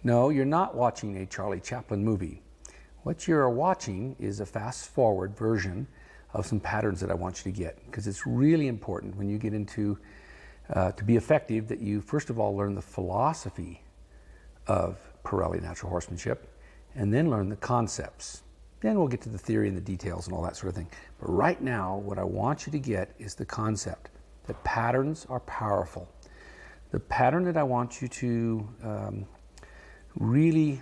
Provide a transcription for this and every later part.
No, you're not watching a Charlie Chaplin movie. What you're watching is a fast-forward version of some patterns that I want you to get, because it's really important when you get into, to be effective, that you first of all learn the philosophy of Parelli natural horsemanship, and then learn the concepts. Then we'll get to the theory and the details and all that sort of thing. But right now, what I want you to get is the concept that patterns are powerful. The pattern that I want you to really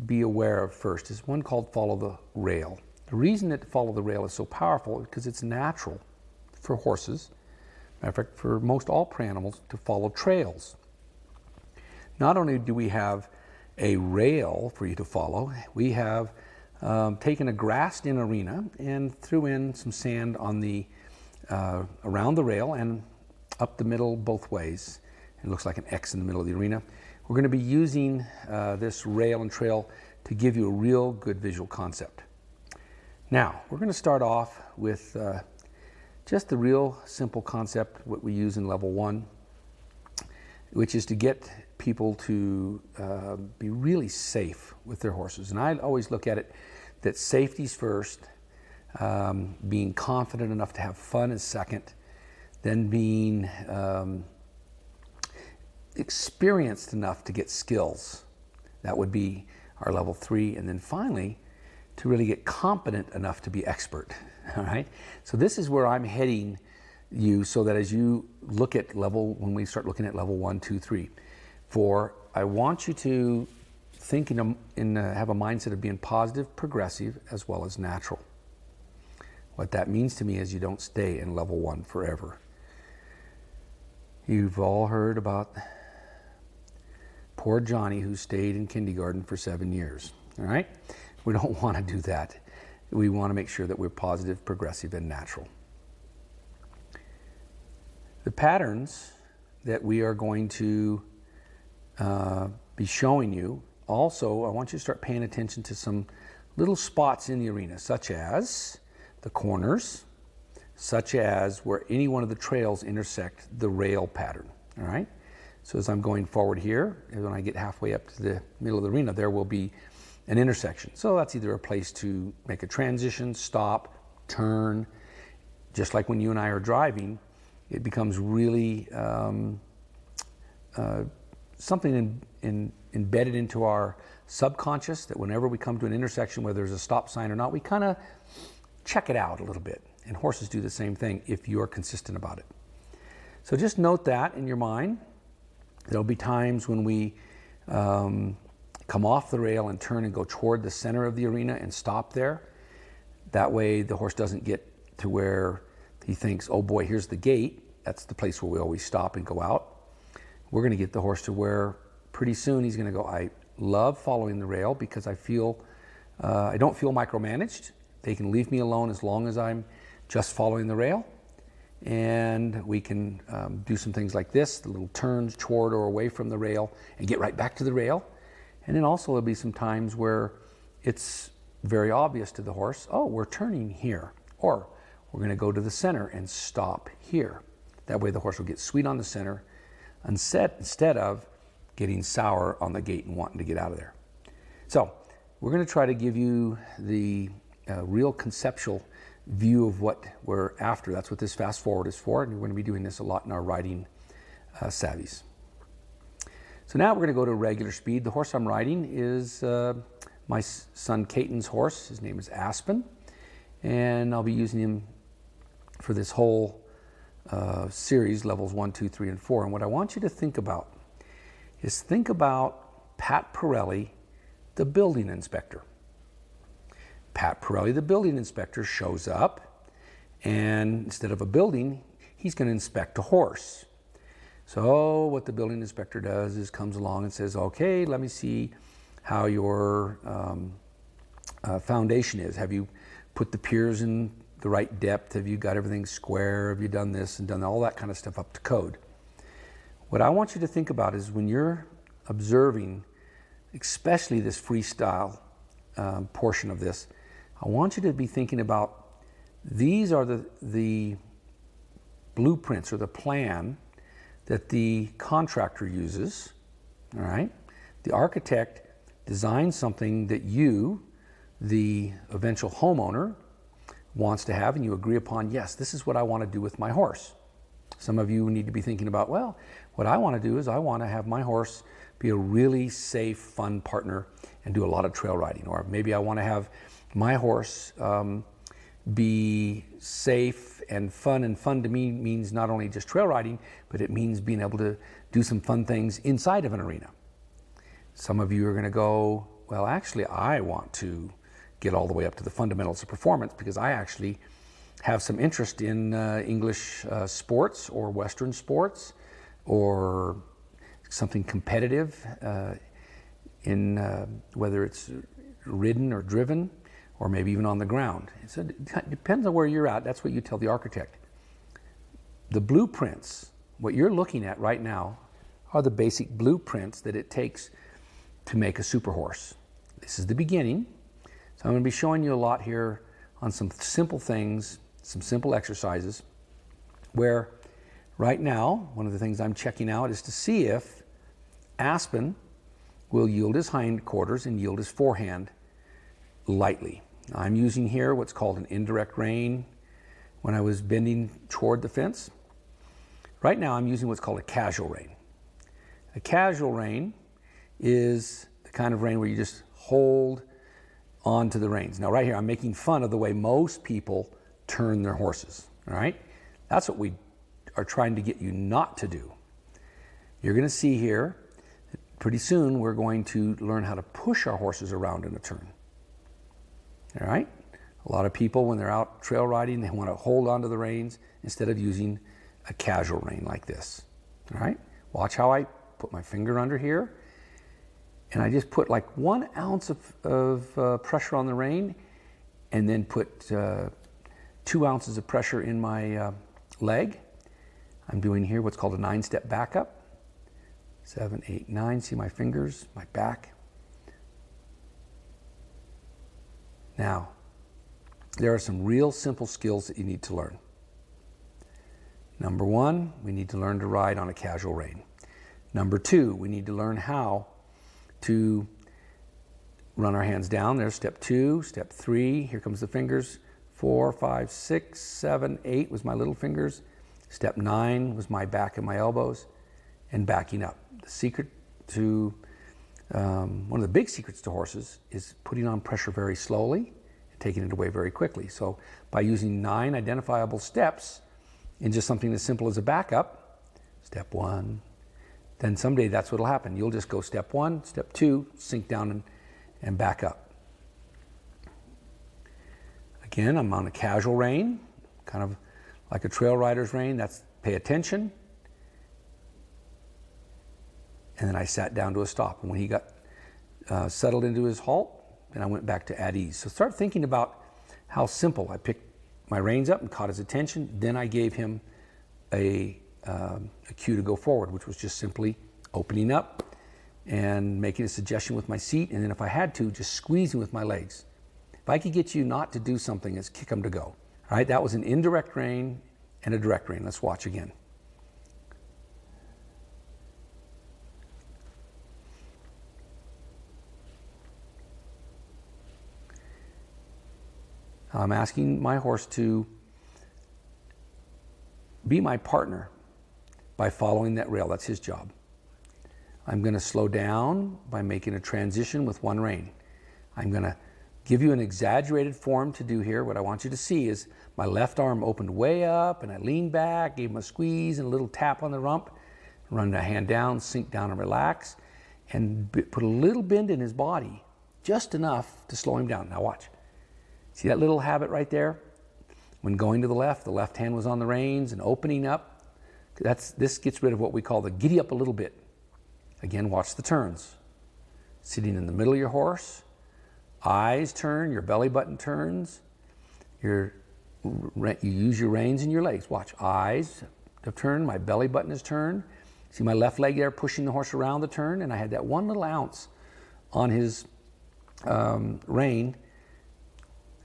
be aware of first is one called follow the rail. The reason that follow the rail is so powerful is because it's natural for horses, matter of fact, for most all prey animals, to follow trails. Not only do we have a rail for you to follow, we have taken a grassed-in arena and threw in some sand on the around the rail and up the middle both ways. It looks like an X in the middle of the arena. We're going to be using this rail and trail to give you a real good visual concept. Now, we're going to start off with just the real simple concept, what we use in level 1, which is to get people to be really safe with their horses. And I always look at it that safety's first, being confident enough to have fun is second, then being experienced enough to get skills. That would be our level 3, and then finally to really get competent enough to be expert. All right, so this is where I'm heading you, so that as you look at level, when we start looking at level 1, 2, 3, 4, I want you to think have a mindset of being positive, progressive, as well as natural. What that means to me is you don't stay in level 1 forever. You've all heard about poor Johnny who stayed in kindergarten for 7 years, all right? We don't want to do that. We want to make sure that we're positive, progressive, and natural. The patterns that we are going to be showing you, also, I want you to start paying attention to some little spots in the arena, such as the corners, such as where any one of the trails intersect the rail pattern, all right? So as I'm going forward here, and when I get halfway up to the middle of the arena, there will be an intersection. So that's either a place to make a transition, stop, turn. Just like when you and I are driving, it becomes really something embedded into our subconscious, that whenever we come to an intersection, whether there's a stop sign or not, we kind of check it out a little bit. And horses do the same thing if you're consistent about it. So just note that in your mind. There'll be times when we come off the rail and turn and go toward the center of the arena and stop there. That way the horse doesn't get to where he thinks, oh boy, here's the gate. That's the place where we always stop and go out. We're going to get the horse to where pretty soon he's going to go, I love following the rail because I don't feel micromanaged. They can leave me alone as long as I'm just following the rail. And we can do some things like this, the little turns toward or away from the rail, and get right back to the rail. And then also there'll be some times where it's very obvious to the horse, oh, we're turning here, or we're going to go to the center and stop here. That way the horse will get sweet on the center instead of getting sour on the gate and wanting to get out of there. So we're going to try to give you the real conceptual view of what we're after. That's what this fast forward is for, and we're going to be doing this a lot in our riding savvies. So now we're going to go to regular speed. The horse I'm riding is my son Caton's horse. His name is Aspen, and I'll be using him for this whole series, levels 1, 2, 3, and 4. And what I want you to think about is think about Pat Parelli, the building inspector. Pat Parelli, the building inspector, shows up, and instead of a building, he's going to inspect a horse. So what the building inspector does is comes along and says, okay, let me see how your foundation is. Have you put the piers in the right depth? Have you got everything square? Have you done this and done all that kind of stuff up to code? What I want you to think about is when you're observing, especially this freestyle portion of this, I want you to be thinking about these are the blueprints or the plan that the contractor uses, all right? The architect designs something that you, the eventual homeowner, wants to have, and you agree upon, yes, this is what I want to do with my horse. Some of you need to be thinking about, well, what I want to do is I want to have my horse be a really safe, fun partner and do a lot of trail riding. Or maybe I want to have my horse be safe and fun to me means not only just trail riding, but it means being able to do some fun things inside of an arena. Some of you are going to go, well, actually, I want to get all the way up to the fundamentals of performance because I actually have some interest in English sports or Western sports or something competitive in whether it's ridden or driven or maybe even on the ground. So it depends on where you're at. That's what you tell the architect. The blueprints, what you're looking at right now, are the basic blueprints that it takes to make a super horse. This is the beginning. So I'm going to be showing you a lot here on some simple things, some simple exercises, where right now, one of the things I'm checking out is to see if Aspen will yield his hindquarters and yield his forehand lightly. I'm using here what's called an indirect rein when I was bending toward the fence. Right now I'm using what's called a casual rein. A casual rein is the kind of rein where you just hold onto the reins. Now right here I'm making fun of the way most people turn their horses, all right? That's what we are trying to get you not to do. You're going to see here that pretty soon we're going to learn how to push our horses around in a turn. All right? A lot of people, when they're out trail riding, they want to hold onto the reins instead of using a casual rein like this. All right? Watch how I put my finger under here, and I just put like 1 ounce of pressure on the rein, and then put 2 ounces of pressure in my leg. I'm doing here what's called a 9-step backup. 7, 8, 9. See my fingers, my back. Now, there are some real simple skills that you need to learn. Number 1, we need to learn to ride on a casual rein. Number 2, we need to learn how to run our hands down. There's step 2, step 3. Here comes the fingers. 4, 5, 6, 7, 8 was my little fingers. Step 9 was my back and my elbows, and backing up. The secret to one of the big secrets to horses is putting on pressure very slowly and taking it away very quickly. So by using 9 identifiable steps in just something as simple as a backup, step 1, then someday that's what'll happen. You'll just go step 1, step 2, sink down and back up. Again, I'm on a casual rein, kind of like a trail rider's rein. That's pay attention. And then I sat down to a stop. And when he got settled into his halt, then I went back to at ease. So start thinking about how simple. I picked my reins up and caught his attention. Then I gave him a cue to go forward, which was just simply opening up and making a suggestion with my seat. And then if I had to, just squeezing with my legs. If I could get you not to do something, it's kick them to go. All right, that was an indirect rein and a direct rein. Let's watch again. I'm asking my horse to be my partner by following that rail. That's his job. I'm going to slow down by making a transition with one rein. I'm going to give you an exaggerated form to do here. What I want you to see is my left arm opened way up and I leaned back, gave him a squeeze and a little tap on the rump, run the hand down, sink down and relax, and put a little bend in his body, just enough to slow him down. Now watch. See that little habit right there? When going to the left hand was on the reins and opening up. This gets rid of what we call the giddy up a little bit. Again, watch the turns. Sitting in the middle of your horse, eyes turn, your belly button turns, you use your reins and your legs. Watch, eyes have turned, my belly button is turned. See my left leg there pushing the horse around the turn, and I had that 1 little ounce on his rein.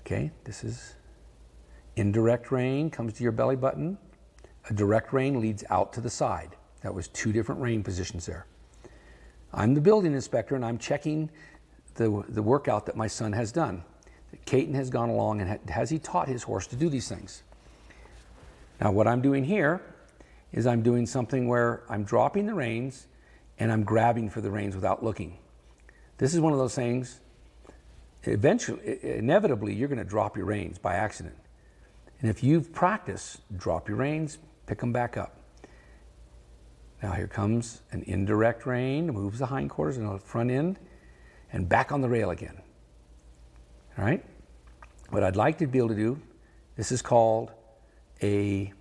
Okay, this is indirect rein, comes to your belly button. A direct rein leads out to the side. That was 2 different rein positions there. I'm the building inspector and I'm checking the workout that my son has done. Caton has gone along and has he taught his horse to do these things? Now what I'm doing here is I'm doing something where I'm dropping the reins and I'm grabbing for the reins without looking. This is one of those things, eventually, inevitably, you're going to drop your reins by accident. And if you've practiced, drop your reins, pick them back up. Now here comes an indirect rein, moves the hindquarters and the front end, and back on the rail again. All right? What I'd like to be able to do, this is called a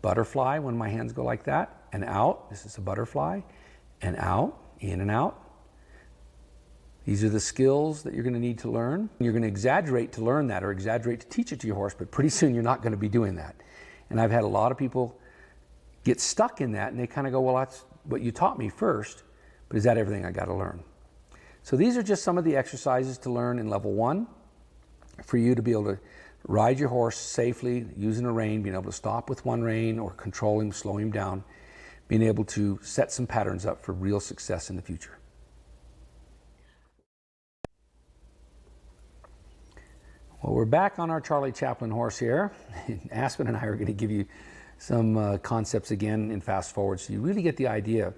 butterfly when my hands go like that, and out. This is a butterfly, and out, in and out. These are the skills that you're going to need to learn. You're going to exaggerate to learn that or exaggerate to teach it to your horse, but pretty soon you're not going to be doing that. And I've had a lot of people get stuck in that and they kind of go, well, that's what you taught me first, but is that everything I got to learn? So these are just some of the exercises to learn in level 1 for you to be able to ride your horse safely using a rein, being able to stop with one rein or control him, slow him down, being able to set some patterns up for real success in the future. Well, we're back on our Charlie Chaplin horse here. Aspen and I are going to give you some concepts again in fast forward so you really get the idea.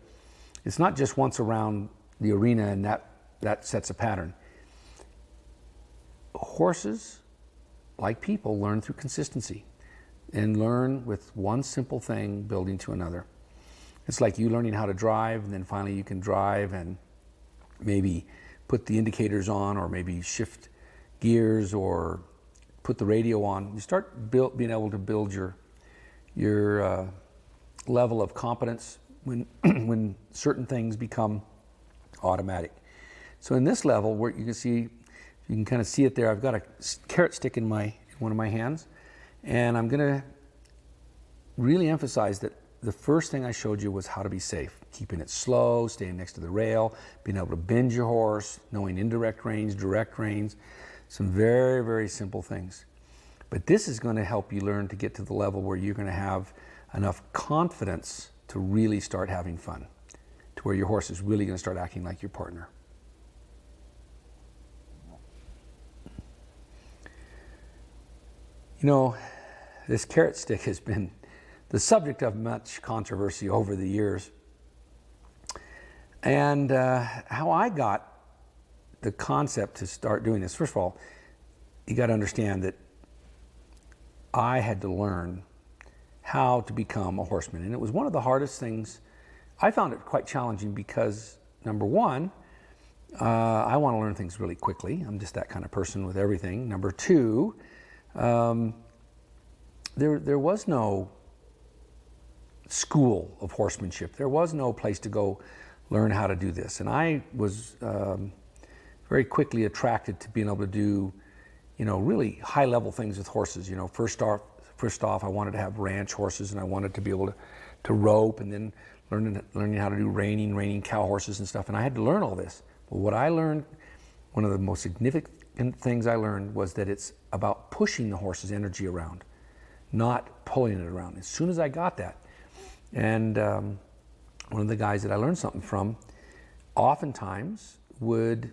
It's not just once around the arena and that sets a pattern. Horses, like people, learn through consistency and learn with one simple thing building to another. It's like you learning how to drive and then finally you can drive and maybe put the indicators on or maybe shift gears or put the radio on. You start being able to build your level of competence when when certain things become automatic. So in this level, where you can see, you can kind of see it there. I've got a carrot stick in one of my hands, and I'm going to really emphasize that the first thing I showed you was how to be safe, keeping it slow, staying next to the rail, being able to bend your horse, knowing indirect reins, direct reins. Some very, very simple things. But this is going to help you learn to get to the level where you're going to have enough confidence to really start having fun, to where your horse is really going to start acting like your partner. You know, this carrot stick has been the subject of much controversy over the years. And how I got the concept to start doing this, first of all, you got to understand that I had to learn how to become a horseman. And it was one of the hardest things. I found it quite challenging because, number one, I want to learn things really quickly. I'm just that kind of person with everything. Number two, there was no school of horsemanship. There was no place to go learn how to do this. And I was very quickly attracted to being able to do, really high level things with horses. First off, I wanted to have ranch horses and I wanted to be able to rope, and then learning how to do reining cow horses and stuff. And I had to learn all this. But what I learned, one of the most significant things I learned was that it's about pushing the horse's energy around, not pulling it around. As soon as I got that, and one of the guys that I learned something from oftentimes would,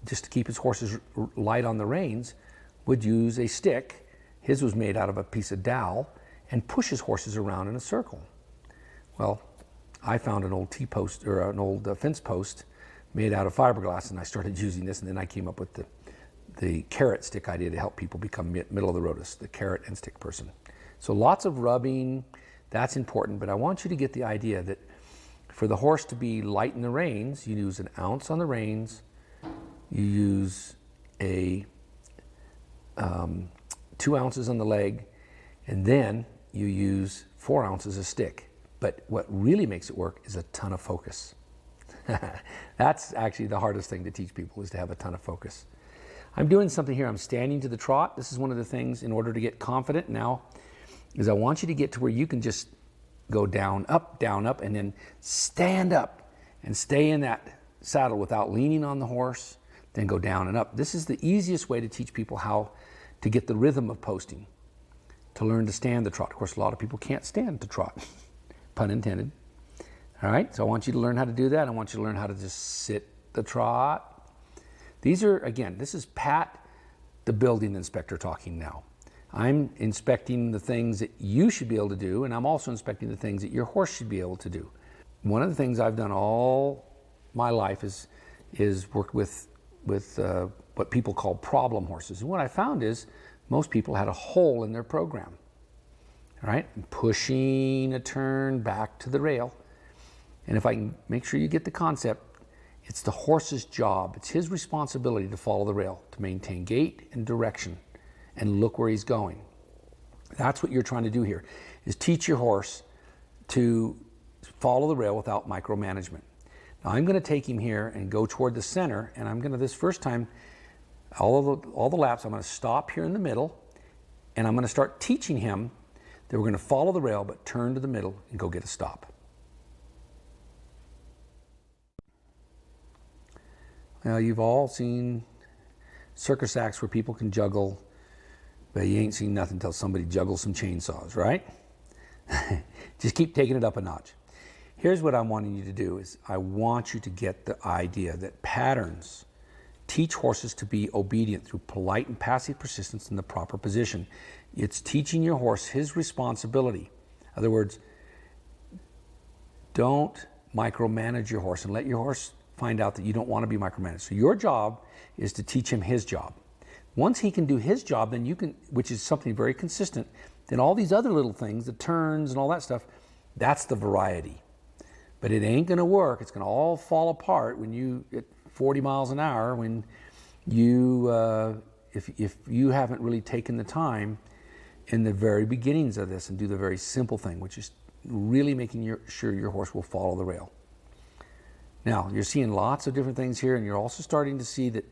just to keep his horses light on the reins, would use a stick. His was made out of a piece of dowel, and push his horses around in a circle. Well, I found an old T-post or an old fence post made out of fiberglass, and I started using this, and then I came up with the carrot stick idea to help people become middle of the road, the carrot and stick person. So lots of rubbing, that's important, but I want you to get the idea that for the horse to be light in the reins, you use an ounce on the reins, you use 2 ounces on the leg, and then you use 4 ounces of stick. But what really makes it work is a ton of focus. That's actually the hardest thing to teach people, is to have a ton of focus. I'm doing something here. I'm standing to the trot. This is one of the things in order to get confident now, is I want you to get to where you can just go down, up, and then stand up and stay in that saddle without leaning on the horse, then go down and up. This is the easiest way to teach people how to get the rhythm of posting, to learn to stand the trot. Of course, a lot of people can't stand to trot, pun intended. All right, so I want you to learn how to do that. I want you to learn how to just sit the trot. These are, again, this is Pat, the building inspector, talking now. I'm inspecting the things that you should be able to do, and I'm also inspecting the things that your horse should be able to do. One of the things I've done all my life is worked with what people call problem horses. And what I found is most people had a hole in their program. All right, pushing a turn back to the rail. And if I can make sure you get the concept, it's the horse's job. It's his responsibility to follow the rail, to maintain gait and direction, and look where he's going. That's what you're trying to do here, is teach your horse to follow the rail without micromanagement. Now I'm going to take him here and go toward the center, and I'm going to, this first time, all the laps, I'm going to stop here in the middle, and I'm going to start teaching him that we're going to follow the rail, but turn to the middle and go get a stop. Now, you've all seen circus acts where people can juggle, but you ain't seen nothing until somebody juggles some chainsaws, right? Just keep taking it up a notch. Here's what I'm wanting you to do is I want you to get the idea that patterns teach horses to be obedient through polite and passive persistence in the proper position. It's teaching your horse his responsibility. In other words, don't micromanage your horse and let your horse find out that you don't want to be micromanaged. So your job is to teach him his job. Once he can do his job, then you can, which is something very consistent, then all these other little things, the turns and all that stuff, that's the variety. But it ain't going to work. It's going to all fall apart when you, at 40 miles an hour, when you, if you haven't really taken the time in the very beginnings of this and do the very simple thing, which is really making sure your horse will follow the rail. Now, you're seeing lots of different things here, and you're also starting to see that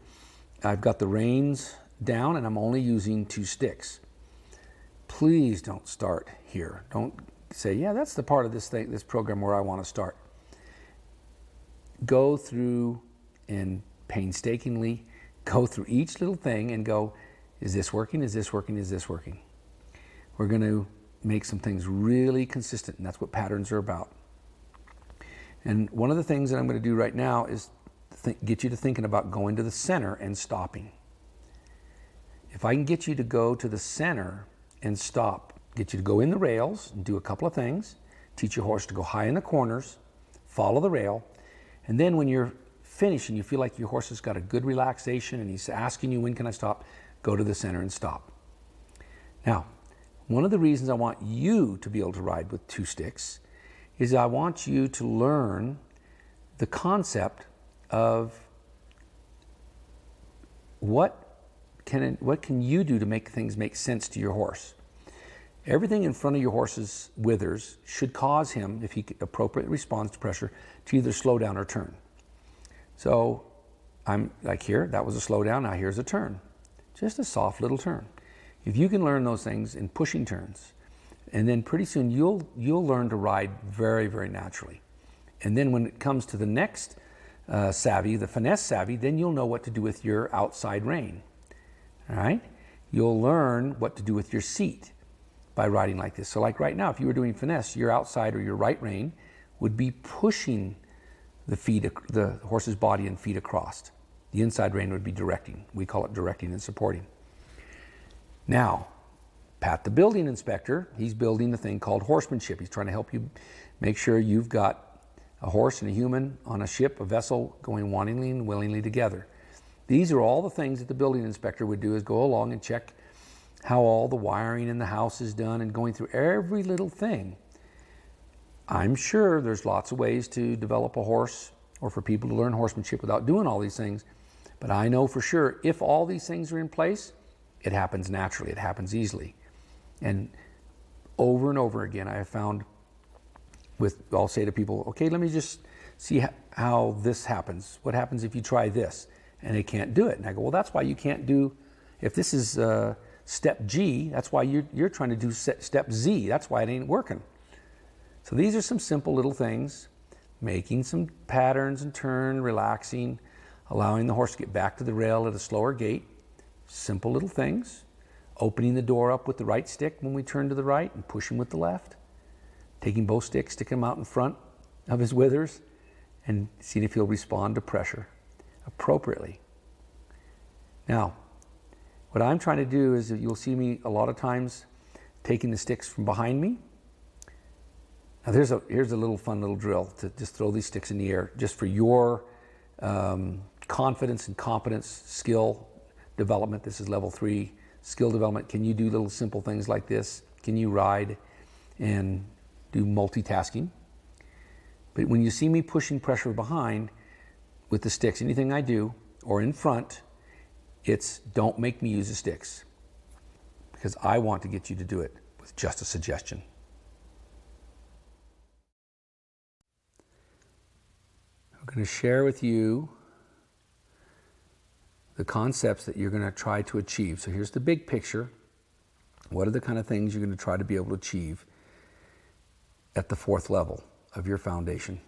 I've got the reins down and I'm only using 2 sticks. Please don't start here. Don't say, yeah, that's the part of this thing, this program where I want to start. Go through and painstakingly go through each little thing and go, is this working? Is this working? Is this working? We're going to make some things really consistent, and that's what patterns are about. And one of the things that I'm going to do right now is get you to thinking about going to the center and stopping. If I can get you to go to the center and stop, get you to go in the rails and do a couple of things, teach your horse to go high in the corners, follow the rail, and then when you're finished and you feel like your horse has got a good relaxation and he's asking you, when can I stop, go to the center and stop. Now, one of the reasons I want you to be able to ride with 2 sticks is I want you to learn the concept of what can you do to make things make sense to your horse. Everything in front of your horse's withers should cause him, if he appropriately responds to pressure, to either slow down or turn. So I'm like here, that was a slow down, now here's a turn. Just a soft little turn. If you can learn those things in pushing turns, and then pretty soon you'll learn to ride very, very naturally. And then when it comes to the next savvy, the finesse savvy, then you'll know what to do with your outside rein. All right? You'll learn what to do with your seat by riding like this. So like right now, if you were doing finesse, your outside or your right rein would be pushing the horse's body and feet across. The inside rein would be directing. We call it directing and supporting. Now, Pat, the building inspector, he's building the thing called horsemanship. He's trying to help you make sure you've got a horse and a human on a ship, a vessel, going wantingly and willingly together. These are all the things that the building inspector would do, is go along and check how all the wiring in the house is done and going through every little thing. I'm sure there's lots of ways to develop a horse or for people to learn horsemanship without doing all these things. But I know for sure if all these things are in place, it happens naturally, it happens easily. And over and over again, I have found I'll say to people, okay, let me just see how this happens. What happens if you try this? And they can't do it. And I go, well, that's why you can't do, if this is step G, that's why you're trying to do step Z. That's why it ain't working. So these are some simple little things, making some patterns and turn, relaxing, allowing the horse to get back to the rail at a slower gait. Simple little things. Opening the door up with the right stick when we turn to the right and pushing with the left. Taking both sticks, sticking them out in front of his withers and seeing if he'll respond to pressure appropriately. Now, what I'm trying to do is, you'll see me a lot of times taking the sticks from behind me. Now here's a little fun little drill to just throw these sticks in the air, just for your confidence and competence, skill development. This is level 3 skill development. Can you do little simple things like this? Can you ride and do multitasking? But when you see me pushing pressure behind with the sticks, anything I do, or in front, it's don't make me use the sticks, because I want to get you to do it with just a suggestion. I'm going to share with you the concepts that you're going to try to achieve. So here's the big picture. What are the kind of things you're going to try to be able to achieve at the 4th level of your foundation?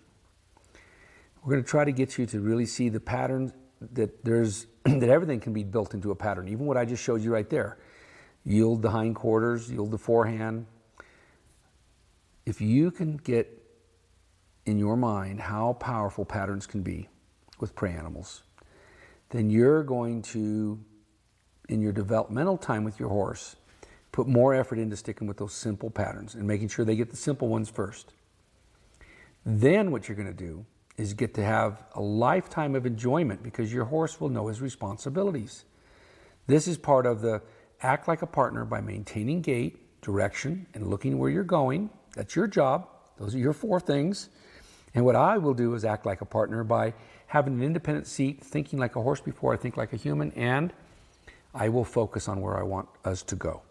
We're going to try to get you to really see the pattern that that everything can be built into a pattern. Even what I just showed you right there. Yield the hindquarters, yield the forehand. If you can get in your mind how powerful patterns can be with prey animals, then you're going to, in your developmental time with your horse, put more effort into sticking with those simple patterns and making sure they get the simple ones first. Then what you're going to do is get to have a lifetime of enjoyment, because your horse will know his responsibilities. This is part of the act like a partner by maintaining gait, direction, and looking where you're going. That's your job. Those are your 4 things. And what I will do is act like a partner by having an independent seat, thinking like a horse before I think like a human, and I will focus on where I want us to go.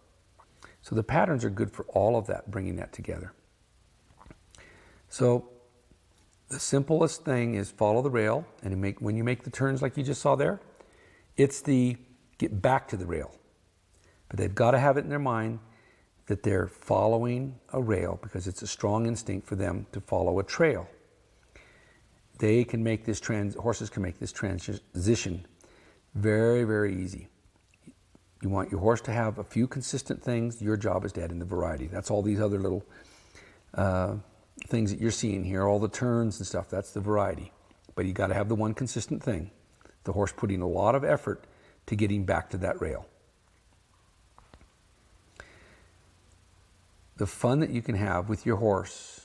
So the patterns are good for all of that, bringing that together. So the simplest thing is follow the rail, and when you make the turns like you just saw there, it's the get back to the rail. But they've got to have it in their mind that they're following a rail, because it's a strong instinct for them to follow a trail. They can make this horses can make this transition very, very easy. You want your horse to have a few consistent things. Your job is to add in the variety. That's all these other little things that you're seeing here, all the turns and stuff. That's the variety. But you got to have the one consistent thing. The horse putting a lot of effort to getting back to that rail. The fun that you can have with your horse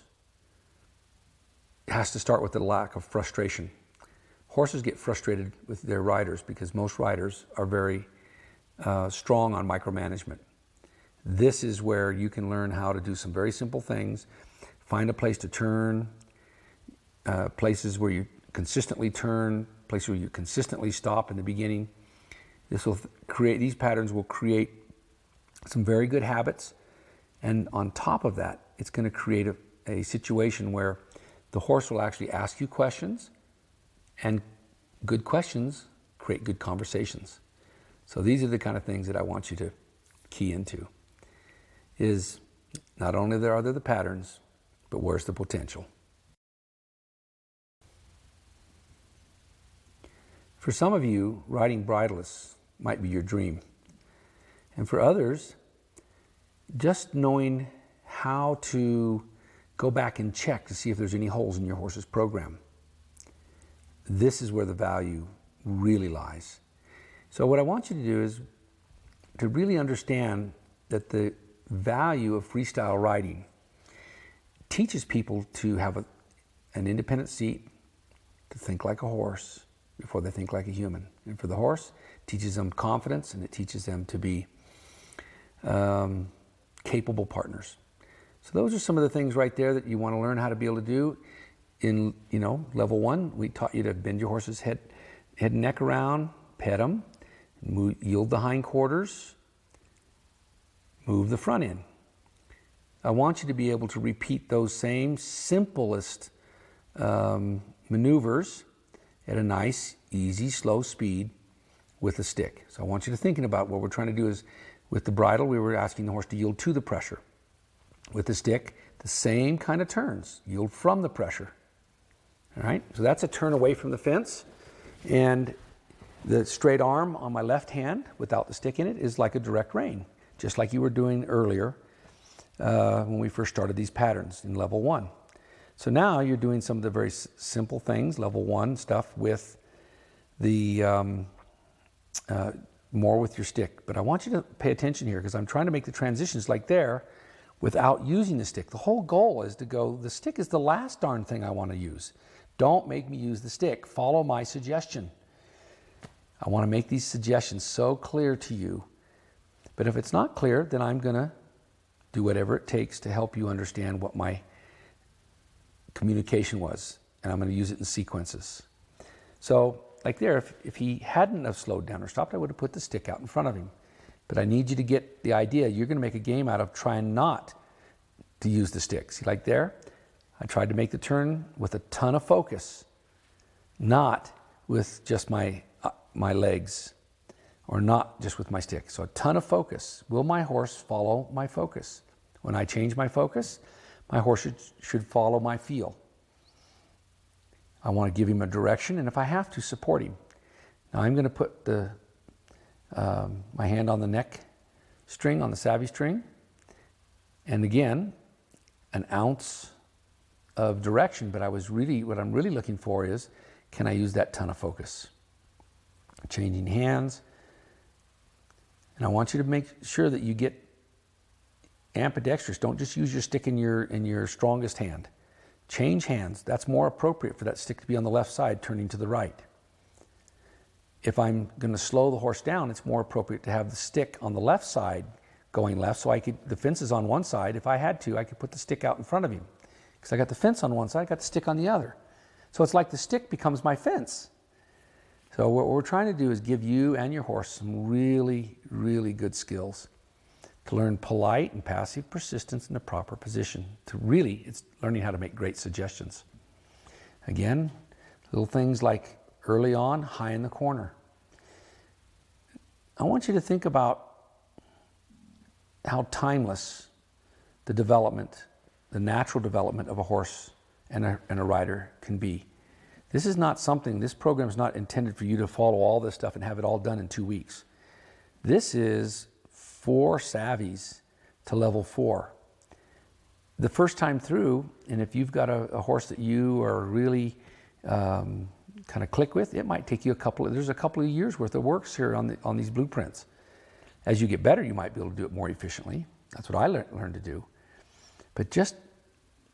has to start with the lack of frustration. Horses get frustrated with their riders because most riders are very strong on micromanagement. This is where you can learn how to do some very simple things. Find a place to turn, places where you consistently turn, places where you consistently stop in the beginning. These patterns will create some very good habits. And on top of that, it's going to create a situation where the horse will actually ask you questions, and good questions create good conversations. So these are the kind of things that I want you to key into. Is not only are there the patterns, but where's the potential? For some of you, riding bridleless might be your dream. And for others, just knowing how to go back and check to see if there's any holes in your horse's program. This is where the value really lies. So what I want you to do is to really understand that the value of freestyle riding teaches people to have an independent seat, to think like a horse before they think like a human. And for the horse, it teaches them confidence, and it teaches them to be capable partners. So those are some of the things right there that you want to learn how to be able to do. In level 1, we taught you to bend your horse's head and neck around, pet them, yield the hindquarters, move the front end. I want you to be able to repeat those same simplest maneuvers at a nice, easy, slow speed with a stick. So I want you to thinking about what we're trying to do is, with the bridle, we were asking the horse to yield to the pressure. With the stick, the same kind of turns, yield from the pressure. All right, so that's a turn away from the fence. And the straight arm on my left hand without the stick in it is like a direct rein, just like you were doing earlier when we first started these patterns in level 1. So now you're doing some of the very simple things, level 1 stuff with the more with your stick. But I want you to pay attention here because I'm trying to make the transitions like there without using the stick. The whole goal is to go, the stick is the last darn thing I want to use. Don't make me use the stick. Follow my suggestion. I want to make these suggestions so clear to you. But if it's not clear, then I'm going to do whatever it takes to help you understand what my communication was. And I'm going to use it in sequences. So like there, if he hadn't have slowed down or stopped, I would have put the stick out in front of him. But I need you to get the idea. You're going to make a game out of trying not to use the stick. See, like there, I tried to make the turn with a ton of focus, not with just my legs, or not just with my stick. So a ton of focus. Will my horse follow my focus? When I change my focus, my horse should follow my feel. I want to give him a direction, and if I have to, support him. Now I'm going to put my hand on the neck string, on the savvy string, and again, an ounce of direction, but what I'm really looking for is, can I use that ton of focus? Changing hands, and I want you to make sure that you get ambidextrous. Don't just use your stick in your strongest hand. Change hands. That's more appropriate for that stick to be on the left side, turning to the right. If I'm going to slow the horse down, it's more appropriate to have the stick on the left side going left, so the fence is on one side. If I had to, I could put the stick out in front of him. Because I got the fence on one side, I got the stick on the other. So it's like the stick becomes my fence. So what we're trying to do is give you and your horse some really, really good skills to learn polite and passive persistence in the proper position. It's learning how to make great suggestions. Again, little things like early on, high in the corner. I want you to think about how timeless the natural development of a horse and a rider can be. This program is not intended for you to follow all this stuff and have it all done in 2 weeks. This is 4 savvies to level 4. The first time through, and if you've got a horse that you are really kind of click with, it might take you there's a couple of years worth of works here on these blueprints. As you get better, you might be able to do it more efficiently. That's what I learned to do. But just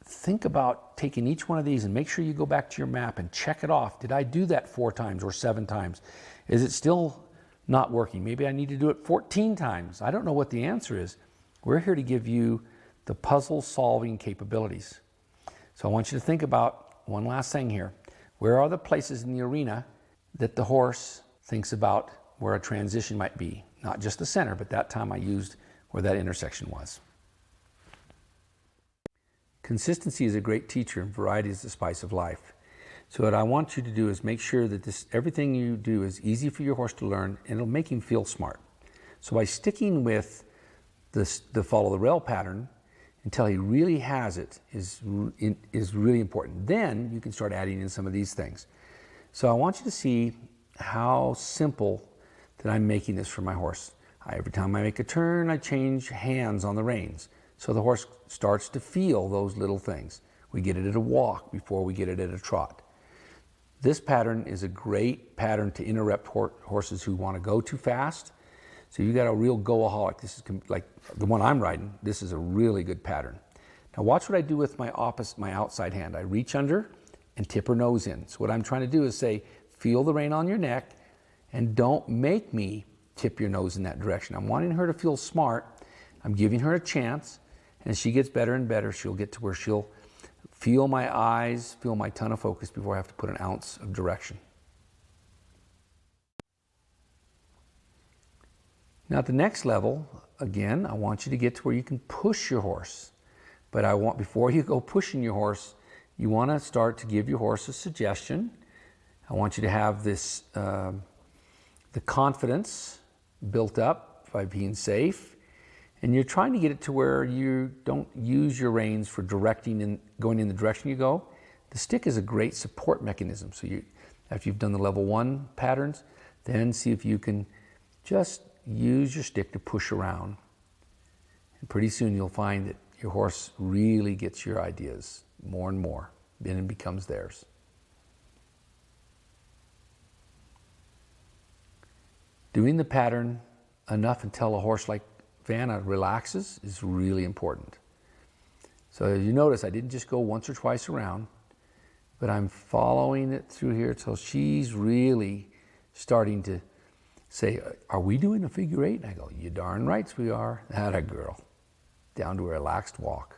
think about taking each one of these and make sure you go back to your map and check it off. Did I do that 4 times or 7 times? Is it still not working? Maybe I need to do it 14 times. I don't know what the answer is. We're here to give you the puzzle solving capabilities. So I want you to think about one last thing here. Where are the places in the arena that the horse thinks about where a transition might be? Not just the center, but that time I used where that intersection was. Consistency is a great teacher and variety is the spice of life. So what I want you to do is make sure that everything you do is easy for your horse to learn and it'll make him feel smart. So by sticking with the follow the rail pattern until he really has it is really important. Then you can start adding in some of these things. So I want you to see how simple that I'm making this for my horse. Every time I make a turn, I change hands on the reins. So the horse starts to feel those little things. We get it at a walk before we get it at a trot. This pattern is a great pattern to interrupt horses who want to go too fast. So you got a real go-aholic. This is like the one I'm riding. This is a really good pattern. Now watch what I do with my outside hand. I reach under and tip her nose in. So what I'm trying to do is say, feel the rein on your neck and don't make me tip your nose in that direction. I'm wanting her to feel smart. I'm giving her a chance. And as she gets better and better, she'll get to where she'll feel my eyes, feel my ton of focus before I have to put an ounce of direction. Now at the next level, again, I want you to get to where you can push your horse. But before you go pushing your horse, you want to start to give your horse a suggestion. I want you to have this, the confidence built up by being safe. And you're trying to get it to where you don't use your reins for directing and going in the direction you go. The stick is a great support mechanism. So after you've done the level 1 patterns, then see if you can just use your stick to push around. And pretty soon you'll find that your horse really gets your ideas more and more. Then it becomes theirs. Doing the pattern enough until a horse like Vanna relaxes is really important. So as you notice, I didn't just go once or twice around, but I'm following it through here till she's really starting to say, are we doing a figure eight? And I go, you darn rights we are. Atta girl. Down to a relaxed walk.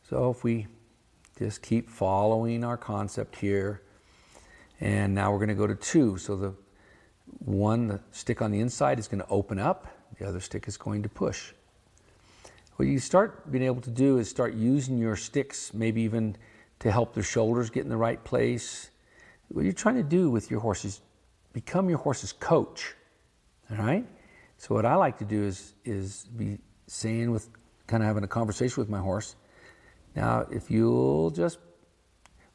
So if we just keep following our concept here, and now we're going to go to 2. So the stick on the inside is going to open up, the other stick is going to push. What you start being able to do is start using your sticks, maybe even to help their shoulders get in the right place. What you're trying to do with your horse is become your horse's coach, all right? So what I like to do is be saying with, kind of having a conversation with my horse. Now, if you'll just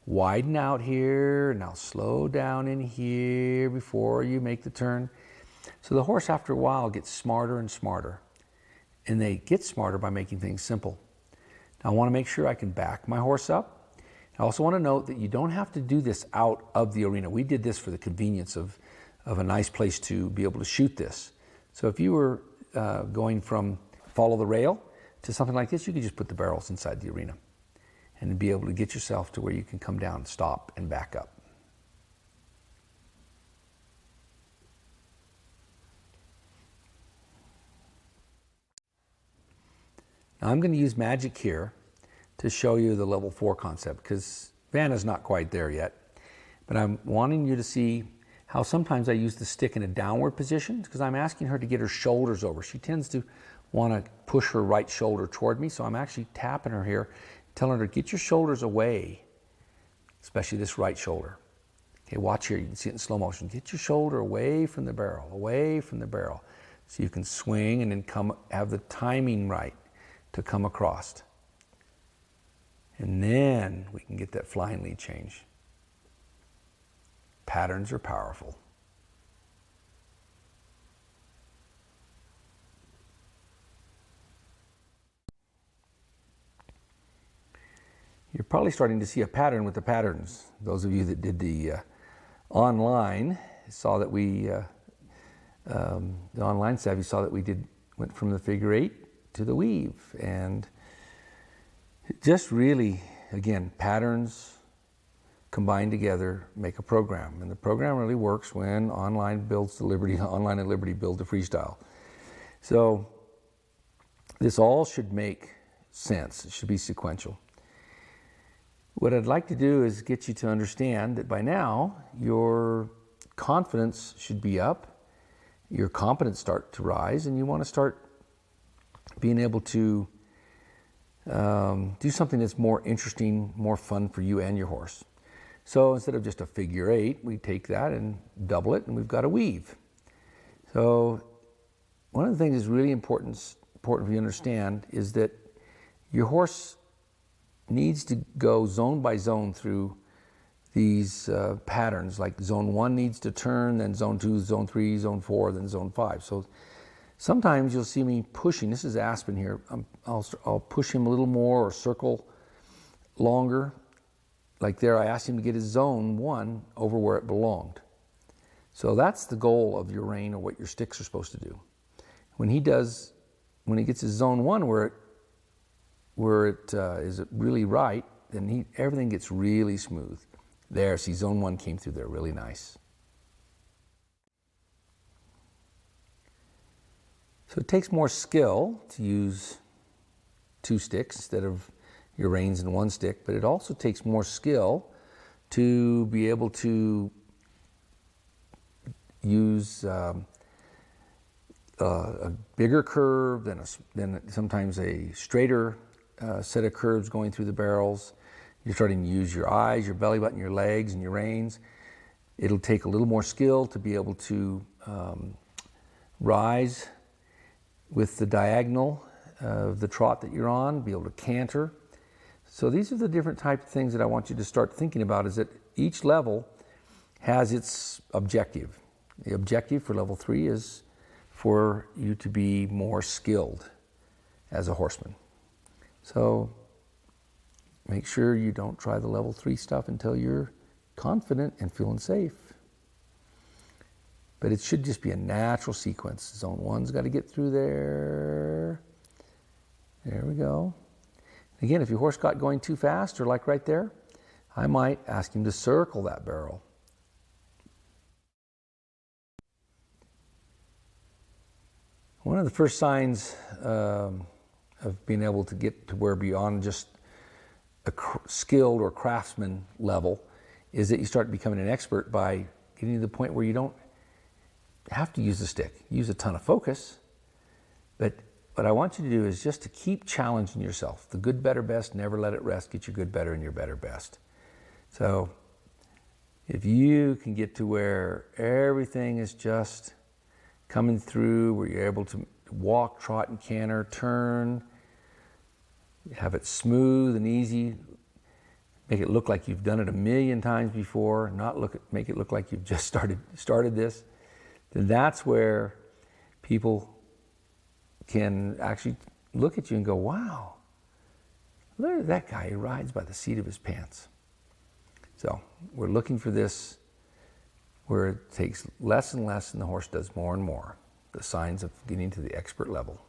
widen out here, now slow down in here before you make the turn. So the horse after a while gets smarter and smarter. And they get smarter by making things simple. Now I want to make sure I can back my horse up. I also want to note that you don't have to do this out of the arena. We did this for the convenience of a nice place to be able to shoot this. So if you were going from follow the rail to something like this, you could just put the barrels inside the arena and be able to get yourself to where you can come down, stop, and back up. Now I'm going to use magic here to show you the level 4 concept, because Vanna's not quite there yet. But I'm wanting you to see how sometimes I use the stick in a downward position, because I'm asking her to get her shoulders over. She tends to want to push her right shoulder toward me, so I'm actually tapping her here, telling her to get your shoulders away, especially this right shoulder. Okay, watch here, you can see it in slow motion. Get your shoulder away from the barrel, so you can swing and then have the timing right to come across. And then we can get that flying lead change. Patterns are powerful. You're probably starting to see a pattern with the patterns. Those of you that did the online saw that the online savvy saw that we went from the figure 8 to the weave, and just really, again, patterns combined together make a program, and the program really works when online and Liberty build the freestyle. So this all should make sense. It should be sequential. What I'd like to do is get you to understand that by now your confidence should be up, your competence start to rise, and you want to start being able to do something that's more interesting, more fun for you and your horse. So instead of just a figure 8, we take that and double it, and we've got a weave. So one of the things that's really important for you to understand is that your horse needs to go zone by zone through these patterns. Like zone 1 needs to turn, then zone 2, zone 3, zone 4, then zone 5. So sometimes you'll see me pushing. This is Aspen here. I'll push him a little more or circle longer. Like there, I asked him to get his zone 1 over where it belonged. So that's the goal of your rein, or what your sticks are supposed to do. When he gets his zone 1 where it is really right, then everything gets really smooth. There, see, zone 1 came through there really nice. So it takes more skill to use 2 sticks instead of your reins in 1 stick, but it also takes more skill to be able to use a bigger curve than sometimes a straighter set of curves going through the barrels. You're starting to use your eyes, your belly button, your legs, and your reins. It'll take a little more skill to be able to rise with the diagonal of the trot that you're on, be able to canter. So these are the different type of things that I want you to start thinking about, is that each level has its objective. The objective for level 3 is for you to be more skilled as a horseman. So make sure you don't try the level 3 stuff until you're confident and feeling safe. But it should just be a natural sequence. Zone 1's got to get through there. There we go. Again, if your horse got going too fast, or like right there, I might ask him to circle that barrel. One of the first signs of being able to get to where beyond just a skilled or craftsman level is that you start becoming an expert by getting to the point where you don't have to use the stick. Use a ton of focus, but what I want you to do is just to keep challenging yourself. The good, better, best, never let it rest. Get your good, better, and your better, best. So if you can get to where everything is just coming through, where you're able to walk, trot, and canter, turn, have it smooth and easy, make it look like you've done it a million times before, make it look like you've just started this, then that's where people can actually look at you and go, wow, look at that guy, he rides by the seat of his pants. So we're looking for this where it takes less and less and the horse does more and more. The signs of getting to the expert level.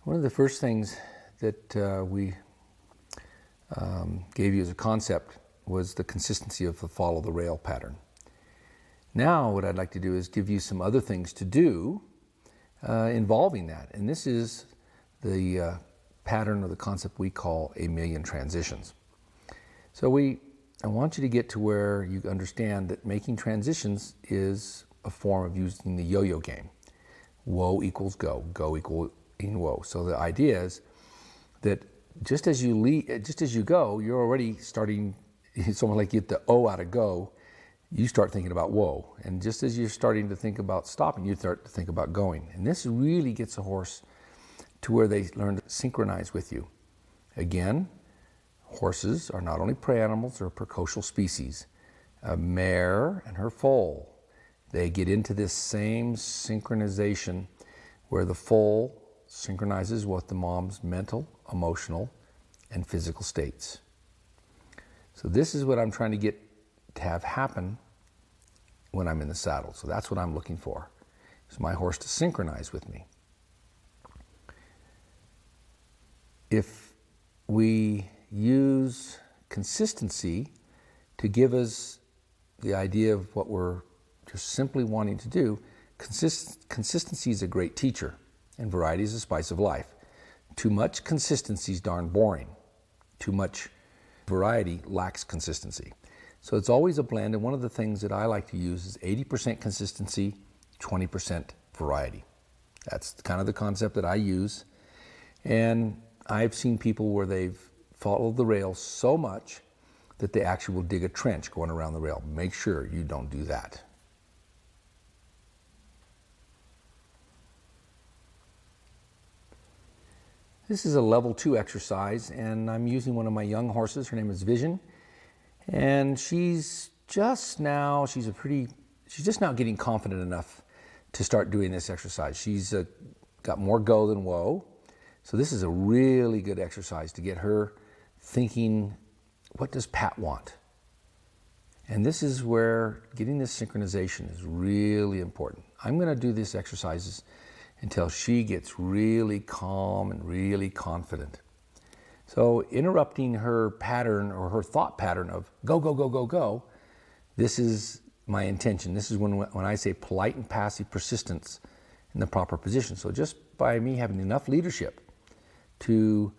One of the first things that we gave you as a concept was the consistency of the follow the rail pattern. Now what I'd like to do is give you some other things to do involving that. And this is the pattern or the concept we call a million transitions. So I want you to get to where you understand that making transitions is a form of using the yo-yo game. Whoa equals go, go equals whoa. So the idea is that just as you go, you're already starting. It's almost like you get the O out of go, you start thinking about whoa. And just as you're starting to think about stopping, you start to think about going. And this really gets a horse to where they learn to synchronize with you. Again, horses are not only prey animals, they're a precocial species. A mare and her foal, they get into this same synchronization where the foal synchronizes with the mom's mental, emotional, and physical states. So this is what I'm trying to get to have happen when I'm in the saddle. So that's what I'm looking for, is my horse to synchronize with me. If we use consistency to give us the idea of what we're just simply wanting to do, consistency is a great teacher, and variety is the spice of life. Too much consistency is darn boring. Too much variety lacks consistency. So it's always a blend, and one of the things that I like to use is 80% consistency, 20% variety. That's kind of the concept that I use. And I've seen people where they've followed the rail so much that they actually will dig a trench going around the rail. Make sure you don't do that. This is a level 2 exercise, and I'm using one of my young horses. Her name is Vision, and she's just now getting confident enough to start doing this exercise. She's got more go than whoa, so this is a really good exercise to get her thinking, what does Pat want? And this is where getting this synchronization is really important. I'm going to do these exercises until she gets really calm and really confident. So interrupting her pattern or her thought pattern of go, go, go, go, go, this is my intention. This is when I say polite and passive persistence in the proper position. So just by me having enough leadership to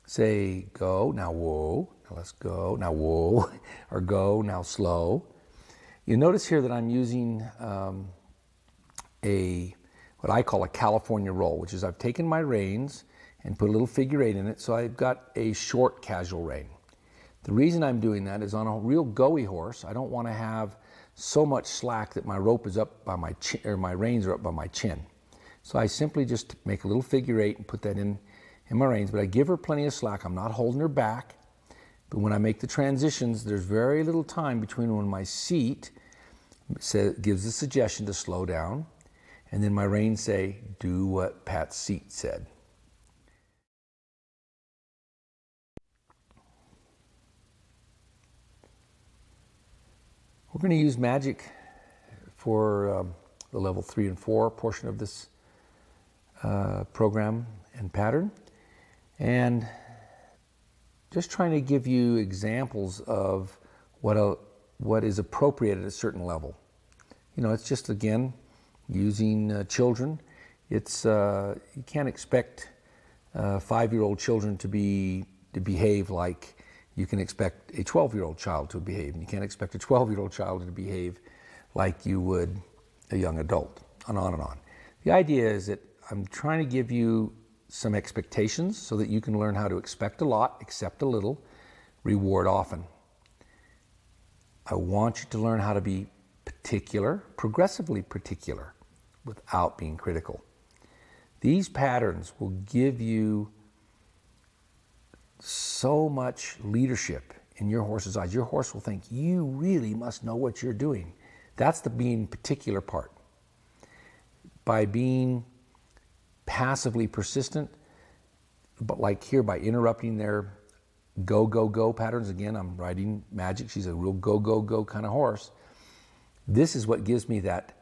say go, now whoa, now let's go, now whoa, or go, now slow. You notice here that I'm using what I call a California roll, which is I've taken my reins and put a little figure 8 in it, so I've got a short casual rein. The reason I'm doing that is on a real go-y horse, I don't want to have so much slack that my rope is up by my chin, or my reins are up by my chin. So I simply just make a little figure 8 and put that in my reins, but I give her plenty of slack. I'm not holding her back, but when I make the transitions, there's very little time between when my seat gives the suggestion to slow down, and then my reins say, do what Pat's seat said. We're going to use magic for the level 3 and 4 portion of this program and pattern, and just trying to give you examples of what is appropriate at a certain level. You know, it's just, again, using children. It's you can't expect 5-year-old children to behave like you can expect a 12-year-old child to behave, and you can't expect a 12-year-old child to behave like you would a young adult, and on and on. The idea is that I'm trying to give you some expectations so that you can learn how to expect a lot, accept a little, reward often. I want you to learn how to be particular, progressively particular, without being critical. These patterns will give you so much leadership in your horse's eyes. Your horse will think, you really must know what you're doing. That's the being particular part. By being passively persistent, but like here, by interrupting their go, go, go patterns. Again, I'm riding Magic. She's a real go, go, go kind of horse. This is what gives me that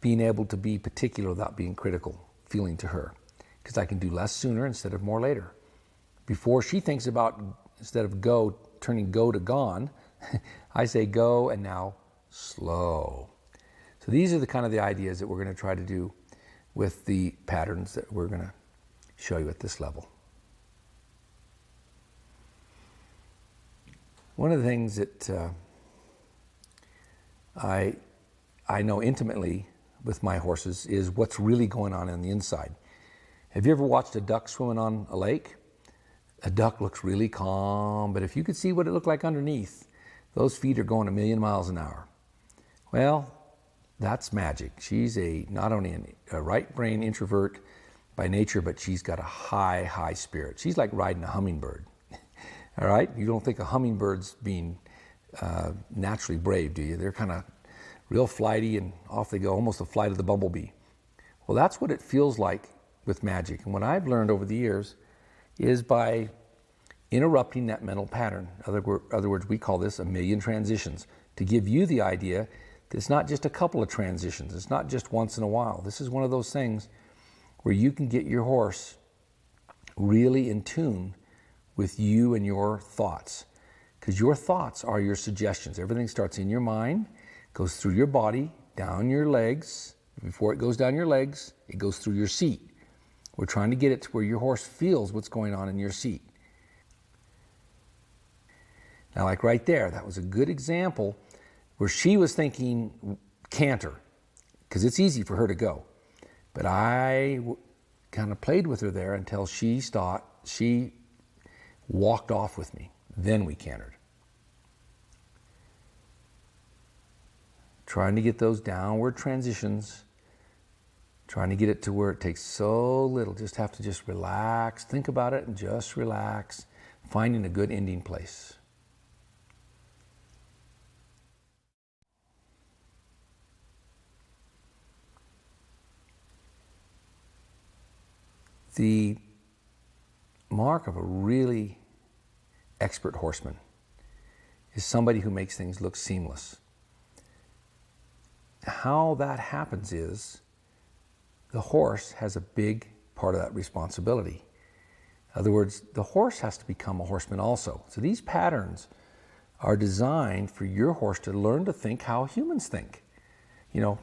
being able to be particular without being critical feeling to her, because I can do less sooner instead of more later. Before she thinks about, instead of go, turning go to gone, I say go and now slow. So these are the kind of the ideas that we're going to try to do with the patterns that we're going to show you at this level. One of the things that I know intimately with my horses is what's really going on the inside. Have you ever watched a duck swimming on a lake? A duck looks really calm, but if you could see what it looked like underneath, those feet are going 1,000,000 miles an hour. Well, that's Magic. She's not only a right brain introvert by nature, but she's got a high spirit. She's like riding a hummingbird. All right? You don't think of hummingbirds being naturally brave, do you? They're kind of real flighty, and off they go, almost the flight of the bumblebee. Well, that's what it feels like with Magic. And what I've learned over the years is by interrupting that mental pattern. In other words, we call this 1,000,000 transitions, to give you the idea that it's not just a couple of transitions. It's not just once in a while. This is one of those things where you can get your horse really in tune with you and your thoughts, because your thoughts are your suggestions. Everything starts in your mind, goes through your body, down your legs. Before it goes down your legs, it goes through your seat. We're trying to get it to where your horse feels what's going on in your seat. Now, like right there, that was a good example where she was thinking canter, because it's easy for her to go. But I kind of played with her there until she walked off with me. Then we cantered. Trying to get those downward transitions, trying to get it to where it takes so little, just have to just relax, think about it and just relax, finding a good ending place. The mark of a really expert horseman is somebody who makes things look seamless. How that happens is the horse has a big part of that responsibility. In other words, the horse has to become a horseman also. So these patterns are designed for your horse to learn to think how humans think. You know,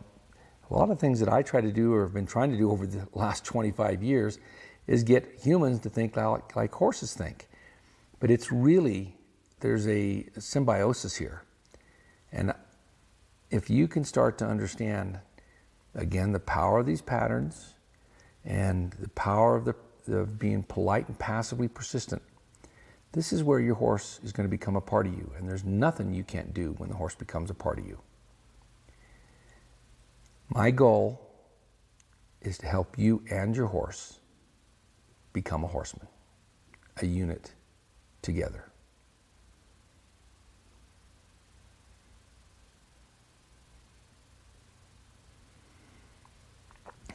a lot of things that I try to do, or have been trying to do over the last 25 years, is get humans to think like horses think. But it's really, there's a symbiosis here. And if you can start to understand, again, the power of these patterns and the power of being polite and passively persistent, this is where your horse is going to become a part of you. And there's nothing you can't do when the horse becomes a part of you. My goal is to help you and your horse become a horseman, a unit together.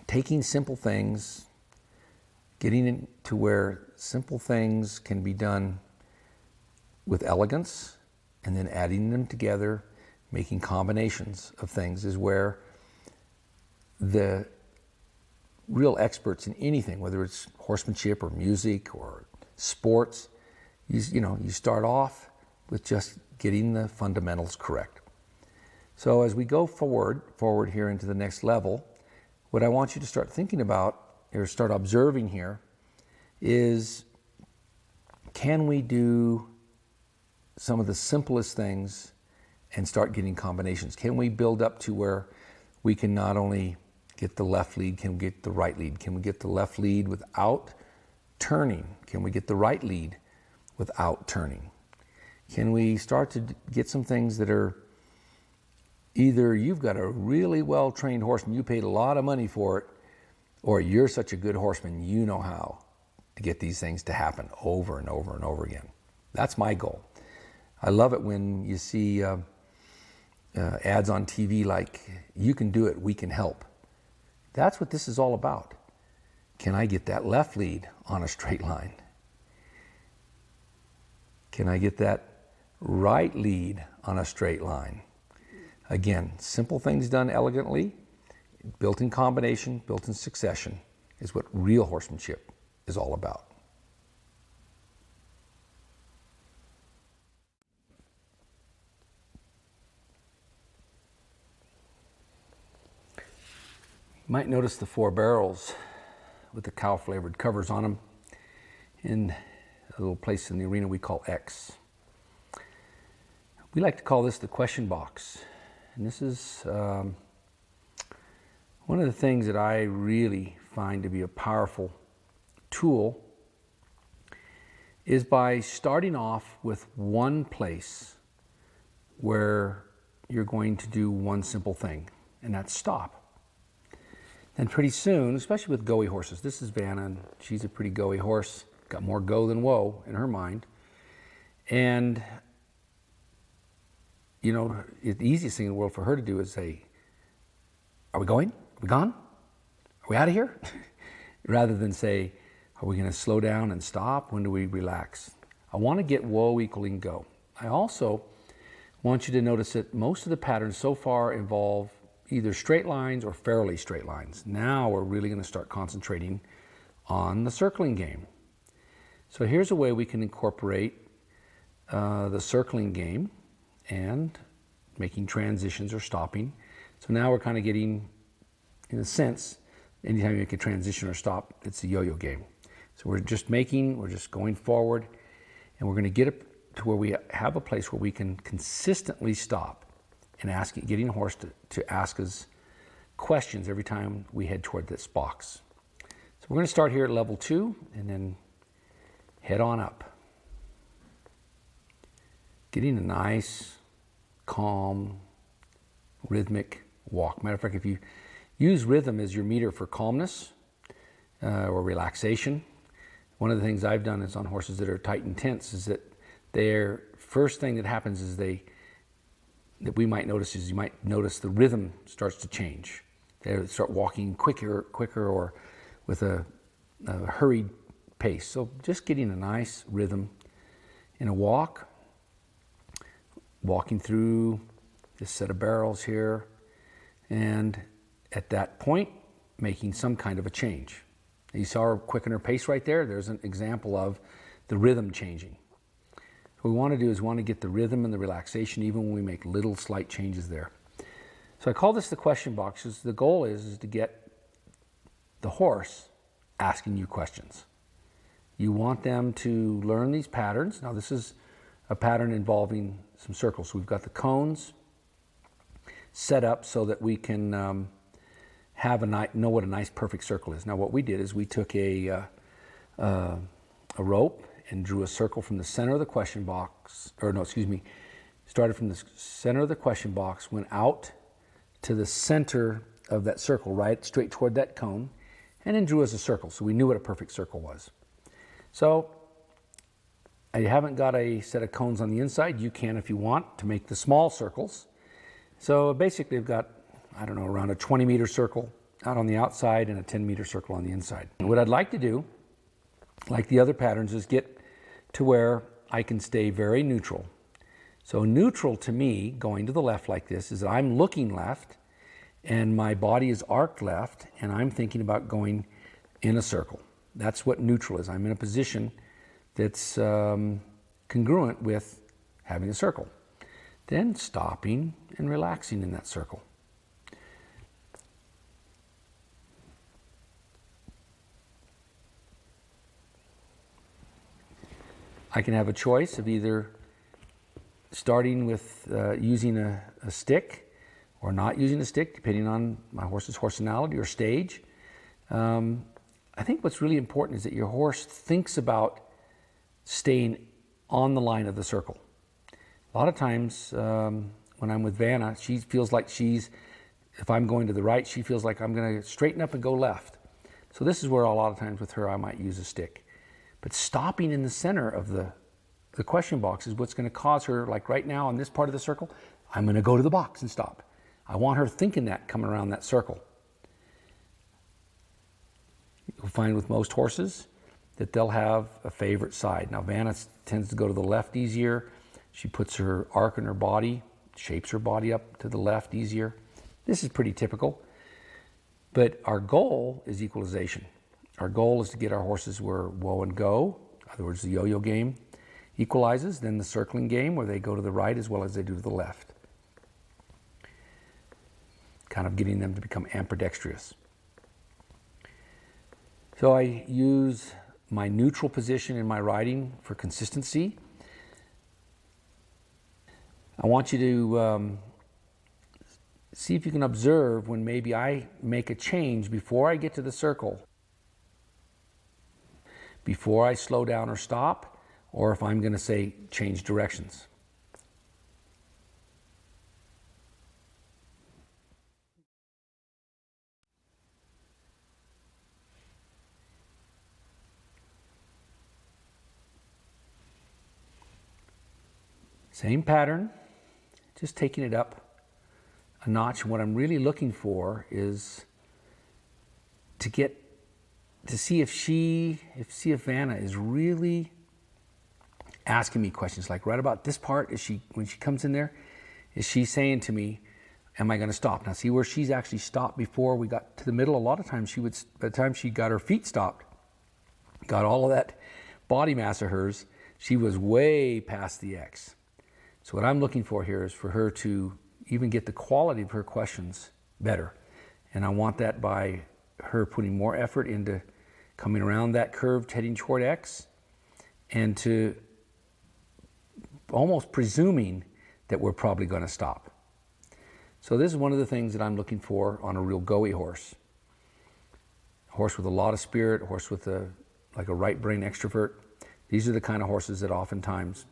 taking simple things, getting into where simple things can be done with elegance, and then adding them together, making combinations of things is where the real experts in anything, whether it's horsemanship or music or sports, you start off with just getting the fundamentals correct. So as we go forward here into the next level, what I want you to start thinking about or start observing here is, can we do some of the simplest things and start getting combinations? Can we build up to where we can not only get the left lead, can we get the right lead? Can we get the left lead without turning? Can we get the right lead without turning? Can we start to get some things that are either you've got a really well-trained horse and you paid a lot of money for it, or you're such a good horseman, you know how to get these things to happen over and over and over again. That's my goal. I love it when you see ads on TV like, you can do it, we can help. That's what this is all about. Can I get that left lead on a straight line? Can I get that right lead on a straight line? Again, simple things done elegantly, built in combination, built in succession, is what real horsemanship is all about. You might notice the 4 barrels with the cow-flavored covers on them in a little place in the arena we call X. We like to call this the question box. And this is one of the things that I really find to be a powerful tool is by starting off with one place where you're going to do one simple thing, and that's stop. And pretty soon, especially with go-y horses, this is Vanna, and she's a pretty go-y horse, got more go than whoa in her mind. And the easiest thing in the world for her to do is say, are we going? Are we gone? Are we out of here? Rather than say, are we going to slow down and stop? When do we relax? I want to get whoa equaling go. I also want you to notice that most of the patterns so far involve either straight lines or fairly straight lines. Now we're really going to start concentrating on the circling game. So here's a way we can incorporate the circling game and making transitions or stopping. So now we're kind of getting, in a sense, anytime you make a transition or stop, it's a yo-yo game. So we're just going forward, and we're going to get up to where we have a place where we can consistently stop and getting a horse to ask us questions every time we head toward this box. So we're going to start here at level 2 and then head on up. Getting a nice, calm, rhythmic walk. Matter of fact, if you use rhythm as your meter for calmness or relaxation, one of the things I've done is on horses that are tight and tense is that their first thing that happens is that we might notice is you might notice the rhythm starts to change. They start walking quicker or with a hurried pace. So just getting a nice rhythm in a walk, walking through this set of barrels here, and at that point, making some kind of a change. You saw her quicken her pace right there. There's an example of the rhythm changing. What we want to do is get the rhythm and the relaxation even when we make little slight changes there. So I call this the question box. The goal is to get the horse asking you questions. You want them to learn these patterns. Now this is a pattern involving some circles. So we've got the cones set up so that we can know what a nice perfect circle is. Now what we did is we took a rope and drew a circle from the center of the question box, started from the center of the question box, went out to the center of that circle, right straight toward that cone, and then drew us a circle. So we knew what a perfect circle was. So I haven't got a set of cones on the inside. You can if you want to make the small circles. So basically I've got, around a 20-meter circle out on the outside and a 10-meter circle on the inside. And what I'd like to do, like the other patterns, is get to where I can stay very neutral. So neutral to me, going to the left like this, is that I'm looking left and my body is arced left and I'm thinking about going in a circle. That's what neutral is. I'm in a position that's congruent with having a circle. Then stopping and relaxing in that circle. I can have a choice of either starting with using a stick or not using a stick, depending on my horse's horsenality or stage. I think what's really important is that your horse thinks about staying on the line of the circle. A lot of times when I'm with Vanna, she feels like if I'm going to the right, she feels like I'm going to straighten up and go left. So this is where a lot of times with her I might use a stick. But stopping in the center of the question box is what's going to cause her, like right now on this part of the circle, I'm going to go to the box and stop. I want her thinking that coming around that circle. You'll find with most horses that they'll have a favorite side. Now Vanna tends to go to the left easier. She puts her arc in her body, shapes her body up to the left easier. This is pretty typical. But our goal is equalization. Our goal is to get our horses where whoa and go, in other words, the yo-yo game, equalizes, then the circling game where they go to the right as well as they do to the left. Kind of getting them to become ambidextrous. So I use my neutral position in my riding for consistency. I want you to see if you can observe when maybe I make a change before I get to the circle, before I slow down or stop, or if I'm going to say change directions. Same pattern, just taking it up a notch. What I'm really looking for is to see if Vanna is really asking me questions, like right about this part, when she comes in there, is she saying to me, am I going to stop? Now see where she's actually stopped before we got to the middle. A lot of times by the time she got her feet stopped, got all of that body mass of hers, she was way past the X. So what I'm looking for here is for her to even get the quality of her questions better. And I want that by her putting more effort into coming around that curve heading toward X, and to almost presuming that we're probably going to stop. So this is one of the things that I'm looking for on a real go-y horse. A horse with a lot of spirit, a horse with like a right brain extrovert. These are the kind of horses that oftentimes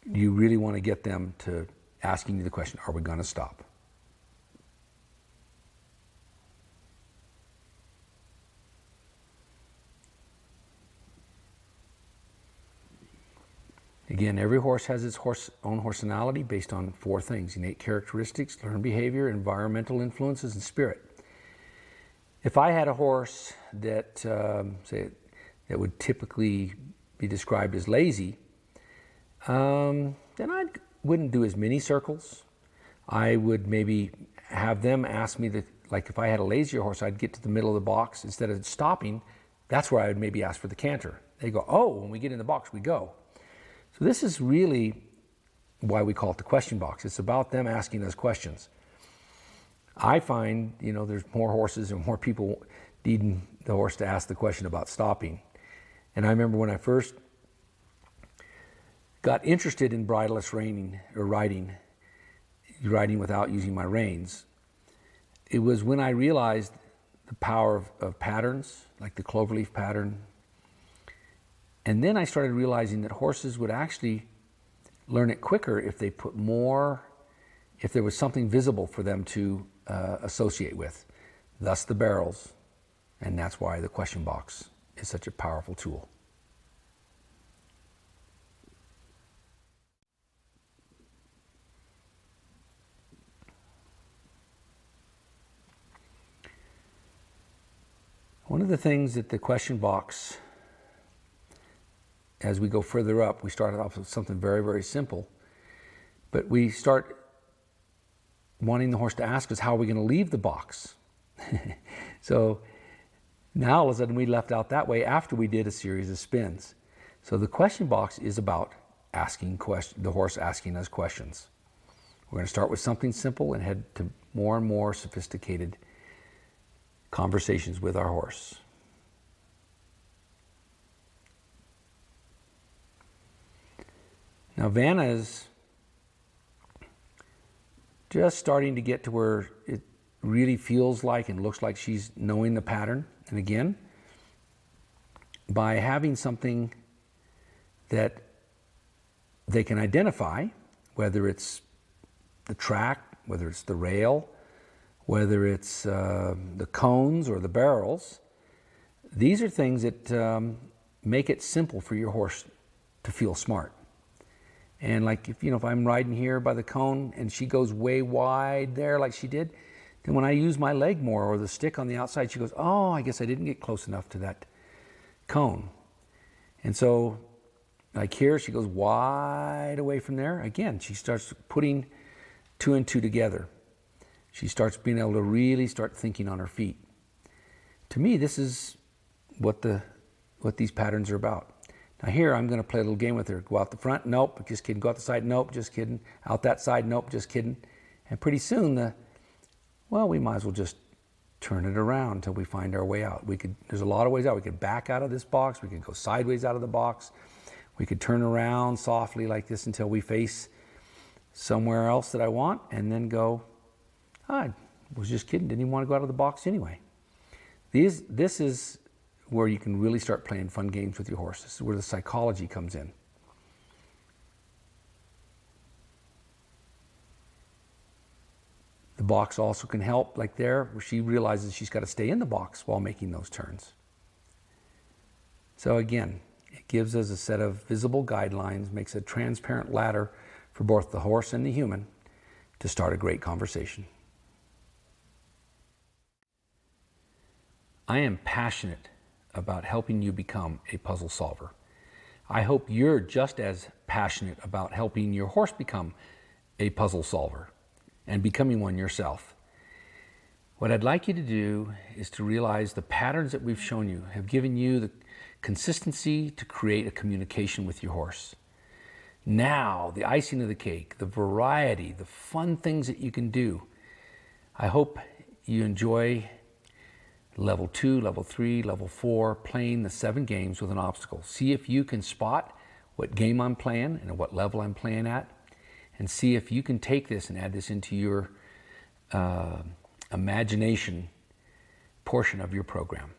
you really want to get them to asking you the question, are we going to stop? Again, every horse has its own horsenality based on 4 things: innate characteristics, learned behavior, environmental influences, and spirit. If I had a horse that, that would typically be described as lazy, then I wouldn't do as many circles. I would maybe have them ask me, like if I had a lazier horse, I'd get to the middle of the box. Instead of stopping, that's where I would maybe ask for the canter. They go, oh, when we get in the box, we go. So this is really why we call it the question box. It's about them asking us questions. I find, there's more horses and more people needing the horse to ask the question about stopping. And I remember when I first got interested in bridleless riding without using my reins, it was when I realized the power of patterns, like the cloverleaf pattern. And then I started realizing that horses would actually learn it quicker if they put more, if there was something visible for them to associate with, thus the barrels. And that's why the question box is such a powerful tool. One of the things that the question box, as we go further up, we started off with something very, very simple, but we start wanting the horse to ask us, how are we going to leave the box? So now all of a sudden we left out that way after we did a series of spins. So the question box is about the horse asking us questions. We're going to start with something simple and head to more and more sophisticated conversations with our horse. Now Vanna is just starting to get to where it really feels like and looks like she's knowing the pattern. And again, by having something that they can identify, whether it's the track, whether it's the rail, whether it's the cones or the barrels, these are things that make it simple for your horse to feel smart. And like if I'm riding here by the cone and she goes way wide there like she did, then when I use my leg more or the stick on the outside, she goes, oh, I guess I didn't get close enough to that cone. And so like here, she goes wide away from there. Again, she starts putting 2 and 2 together. She starts being able to really start thinking on her feet. To me, this is what these patterns are about. Now here, I'm going to play a little game with her. Go out the front, nope, just kidding. Go out the side, nope, just kidding. Out that side, nope, just kidding. And pretty soon, we might as well just turn it around until we find our way out. There's a lot of ways out. We could back out of this box. We could go sideways out of the box. We could turn around softly like this until we face somewhere else that I want, and then go, I was just kidding, didn't even want to go out of the box anyway. This is where you can really start playing fun games with your horse. This is where the psychology comes in. The box also can help, like there, where she realizes she's got to stay in the box while making those turns. So again, it gives us a set of visible guidelines, makes a transparent ladder for both the horse and the human to start a great conversation. I am passionate about helping you become a puzzle solver. I hope you're just as passionate about helping your horse become a puzzle solver and becoming one yourself. What I'd like you to do is to realize the patterns that we've shown you have given you the consistency to create a communication with your horse. Now, the icing of the cake, the variety, the fun things that you can do. I hope you enjoy level 2, level 3, level 4, playing the 7 games with an obstacle. See if you can spot what game I'm playing and at what level I'm playing at, and see if you can take this and add this into your imagination portion of your program.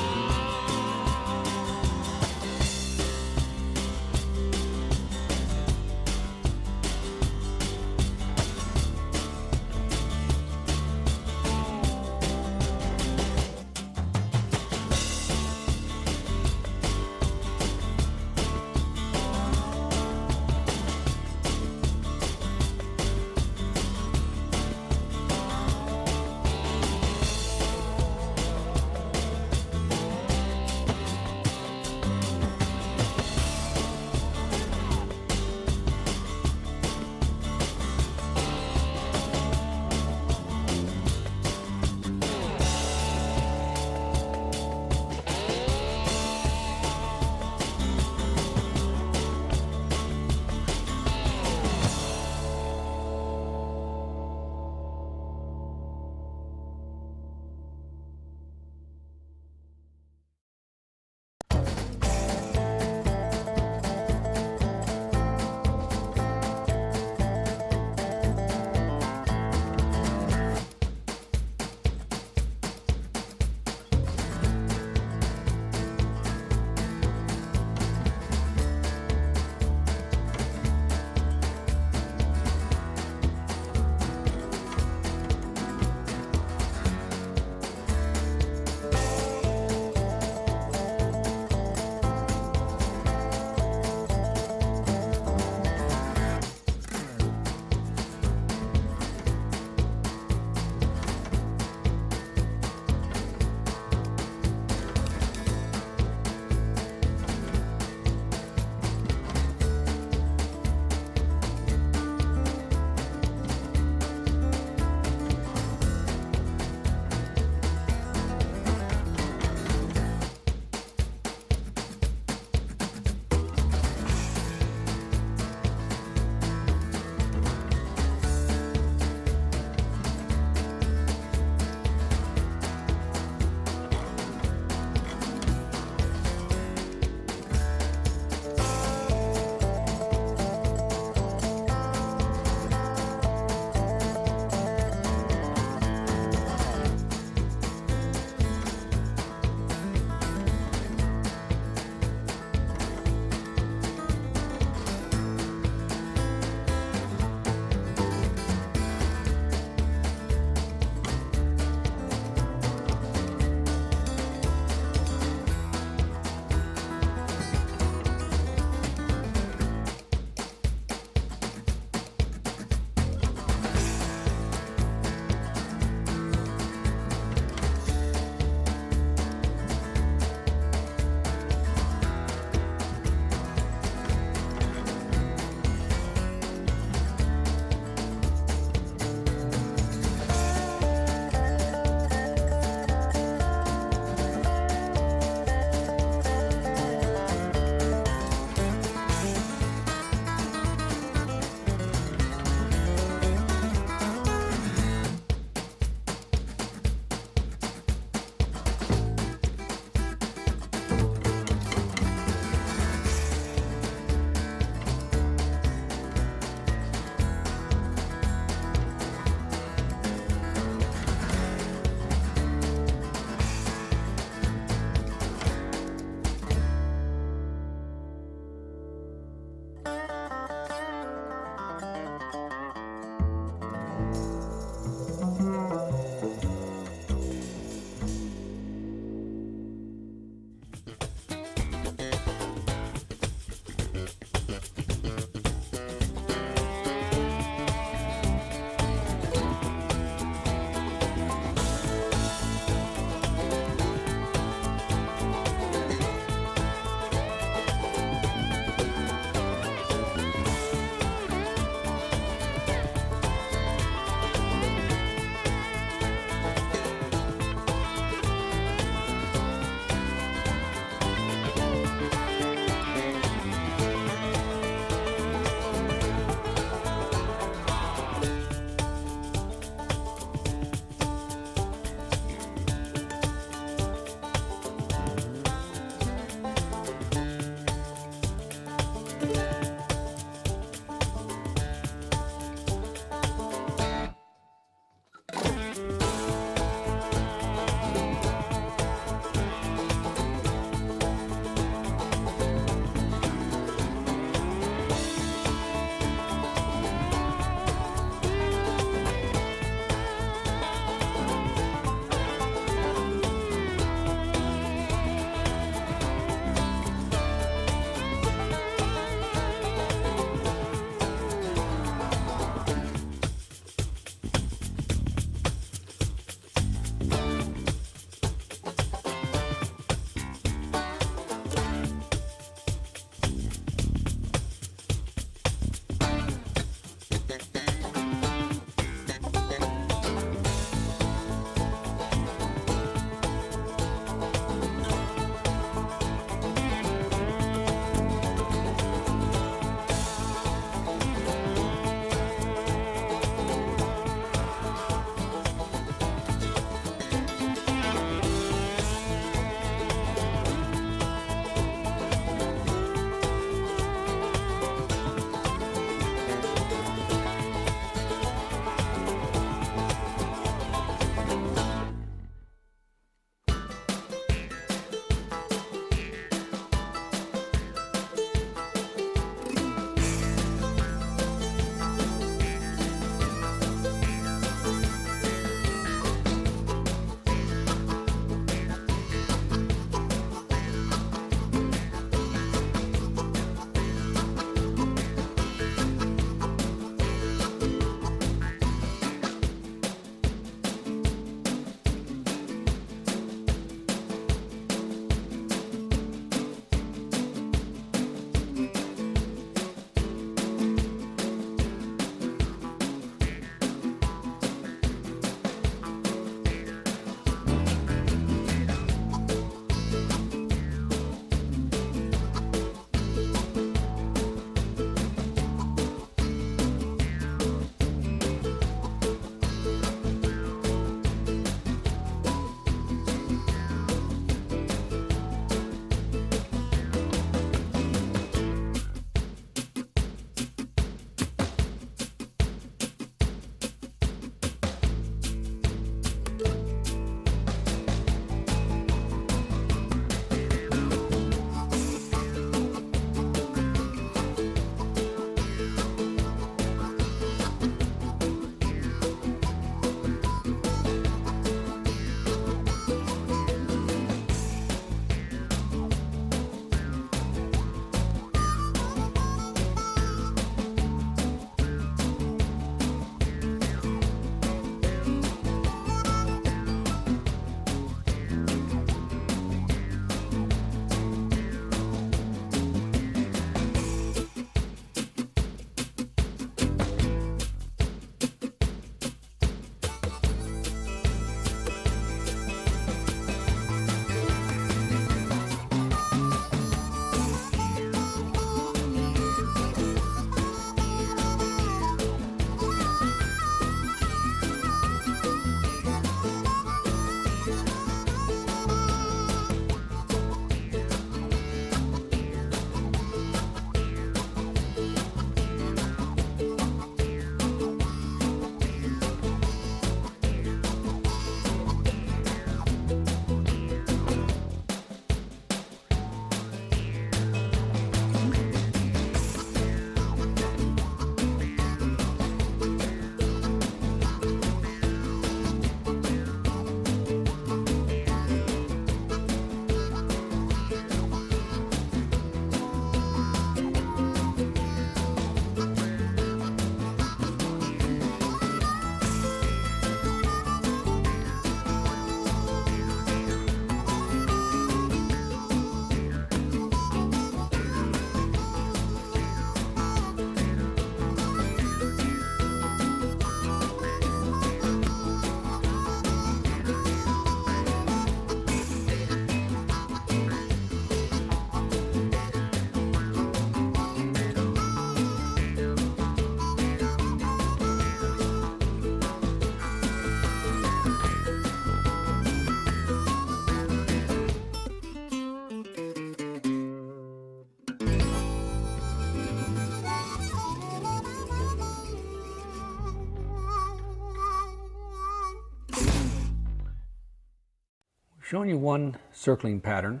showing you one circling pattern,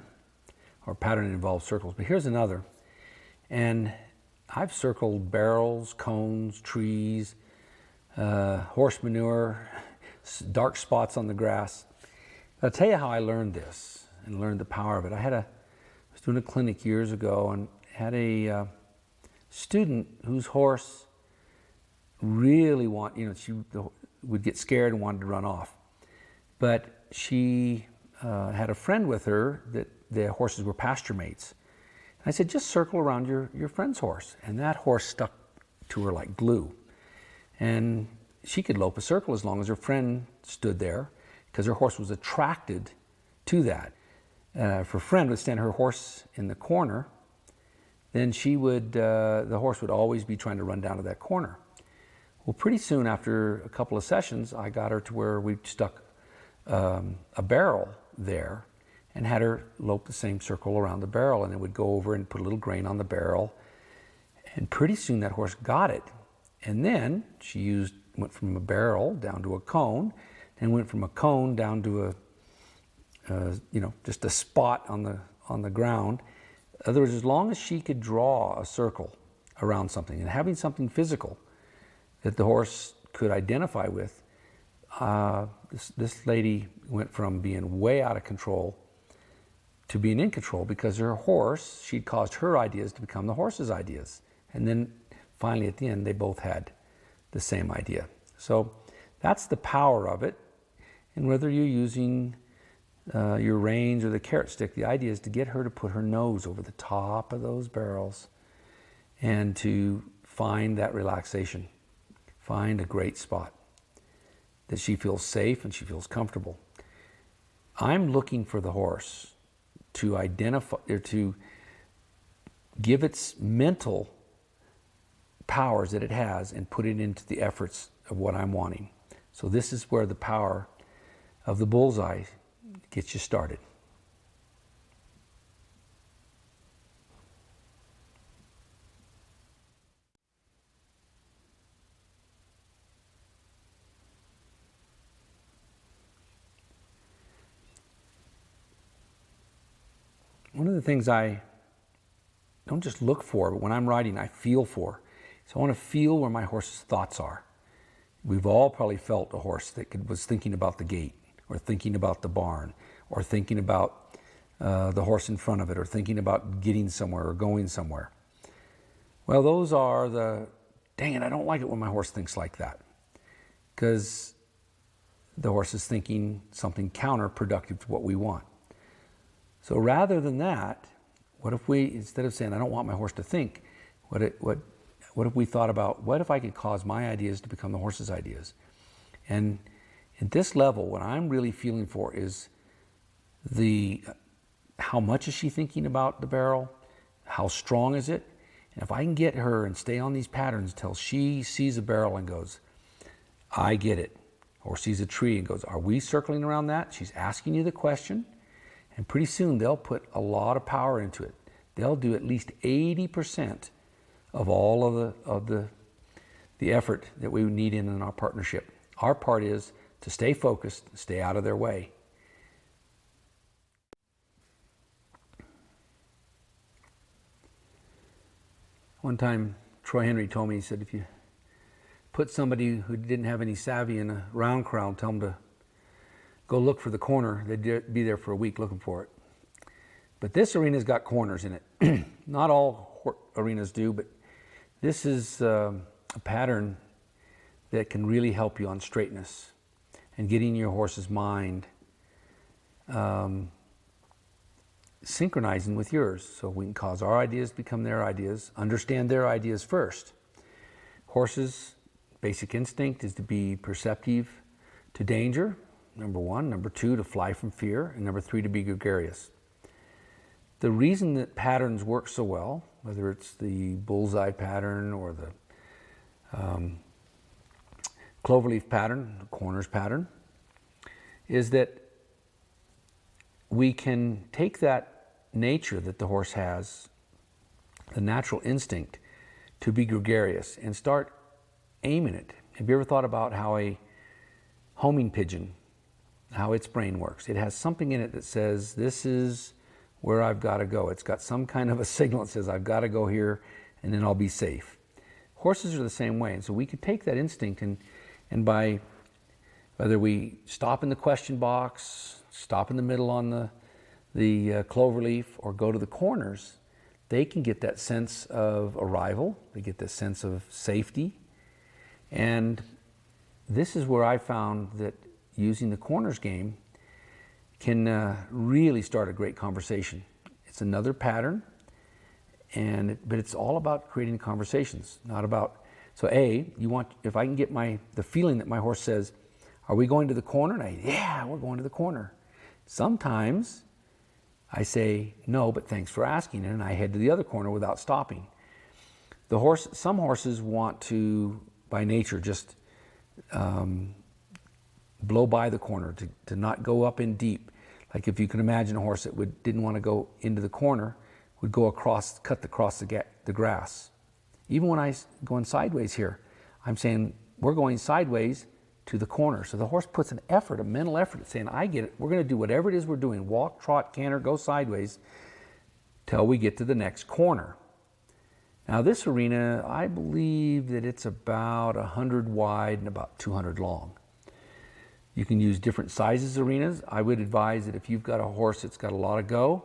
or pattern that involves circles, but here's another. And I've circled barrels, cones, trees, horse manure, dark spots on the grass. I'll tell you how I learned this and learned the power of it. I was doing a clinic years ago and had a student whose horse really she would get scared and wanted to run off. But she had a friend with her that the horses were pasture mates. And I said, just circle around your friend's horse. And that horse stuck to her like glue. And she could lope a circle as long as her friend stood there, because her horse was attracted to that. If her friend would stand her horse in the corner, then the horse would always be trying to run down to that corner. Well, pretty soon after a couple of sessions, I got her to where we stuck a barrel there and had her lope the same circle around the barrel, and then would go over and put a little grain on the barrel. And pretty soon that horse got it. And then she went from a barrel down to a cone, and went from a cone down to just a spot on the ground. In other words, as long as she could draw a circle around something and having something physical that the horse could identify with, this lady went from being way out of control to being in control, because her horse, she'd caused her ideas to become the horse's ideas. And then finally at the end, they both had the same idea. So that's the power of it. And whether you're using your reins or the carrot stick, the idea is to get her to put her nose over the top of those barrels and to find that relaxation, find a great spot that she feels safe and she feels comfortable. I'm looking for the horse to identify, or to give its mental powers that it has and put it into the efforts of what I'm wanting. So this is where the power of the bullseye gets you started. One of the things I don't just look for, but when I'm riding, I feel for. So I want to feel where my horse's thoughts are. We've all probably felt a horse that was thinking about the gate, or thinking about the barn, or thinking about the horse in front of it, or thinking about getting somewhere or going somewhere. Well, those are dang it, I don't like it when my horse thinks like that, because the horse is thinking something counterproductive to what we want. So rather than that, what if we, instead of saying, I don't want my horse to think, what if we thought about, what if I could cause my ideas to become the horse's ideas? And at this level, what I'm really feeling for is how much is she thinking about the barrel? How strong is it? And if I can get her and stay on these patterns until she sees a barrel and goes, I get it. Or sees a tree and goes, are we circling around that? She's asking you the question. And pretty soon they'll put a lot of power into it. They'll do at least 80% of all of the effort that we need in our partnership. Our part is to stay focused, stay out of their way. One time, Troy Henry told me, he said, if you put somebody who didn't have any savvy in a round crowd, tell them to go look for the corner, they'd be there for a week looking for it. But this arena's got corners in it. Not all arenas do, but this is a pattern that can really help you on straightness and getting your horse's mind synchronizing with yours, so we can cause our ideas to become their ideas, understand their ideas first. Horses' basic instinct is to be perceptive to danger, number one. Number two, to fly from fear. And number three, to be gregarious. The reason that patterns work so well, whether it's the bullseye pattern or the cloverleaf pattern, the corners pattern, is that we can take that nature that the horse has, the natural instinct to be gregarious, and start aiming it. Have you ever thought about how a homing pigeon how its brain works. It has something in it that says, this is where I've got to go. It's got some kind of a signal that says, I've got to go here and then I'll be safe. Horses are the same way. And so we could take that instinct and by, whether we stop in the question box, stop in the middle on the clover leaf, or go to the corners, they can get that sense of arrival. They get that sense of safety. And this is where I found that using the corners game can really start a great conversation. It's another pattern, but it's all about creating conversations, not about, so if I can get the feeling that my horse says, are we going to the corner? And yeah, we're going to the corner. Sometimes I say, no, but thanks for asking, and I head to the other corner without stopping. Some horses want to, by nature, just blow by the corner, to not go up in deep. Like if you can imagine a horse that didn't want to go into the corner, would go across, cut across the grass. Even when I'm going sideways here, I'm saying we're going sideways to the corner. So the horse puts an effort, a mental effort at saying, I get it, we're going to do whatever it is we're doing, walk, trot, canter, go sideways, till we get to the next corner. Now this arena, I believe that it's about 100 wide and about 200 long. You can use different sizes arenas. I would advise that if you've got a horse that's got a lot of go,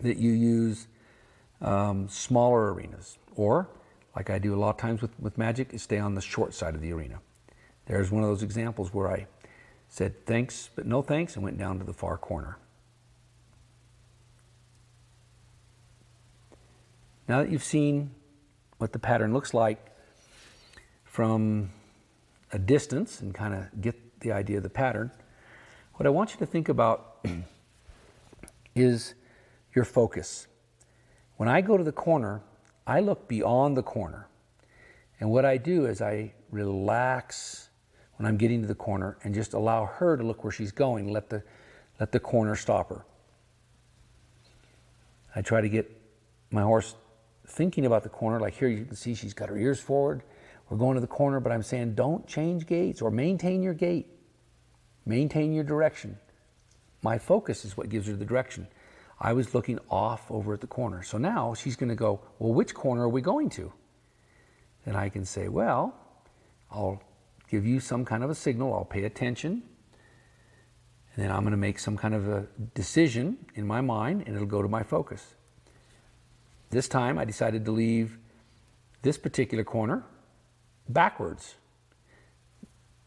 that you use smaller arenas. Or, like I do a lot of times with Magic, is stay on the short side of the arena. There's one of those examples where I said thanks, but no thanks, and went down to the far corner. Now that you've seen what the pattern looks like from a distance and kind of get the idea of the pattern, what I want you to think about is your focus. When I go to the corner, I look beyond the corner. And what I do is I relax when I'm getting to the corner and just allow her to look where she's going, let the corner stop her. I try to get my horse thinking about the corner, like here you can see she's got her ears forward. We're going to the corner, but I'm saying don't change gaits or maintain your gait. Maintain your direction. My focus is what gives her the direction. I was looking off over at the corner. So now she's going to go, well, which corner are we going to? Then I can say, well, I'll give you some kind of a signal. I'll pay attention. And then I'm going to make some kind of a decision in my mind, and it'll go to my focus. This time I decided to leave this particular corner backwards.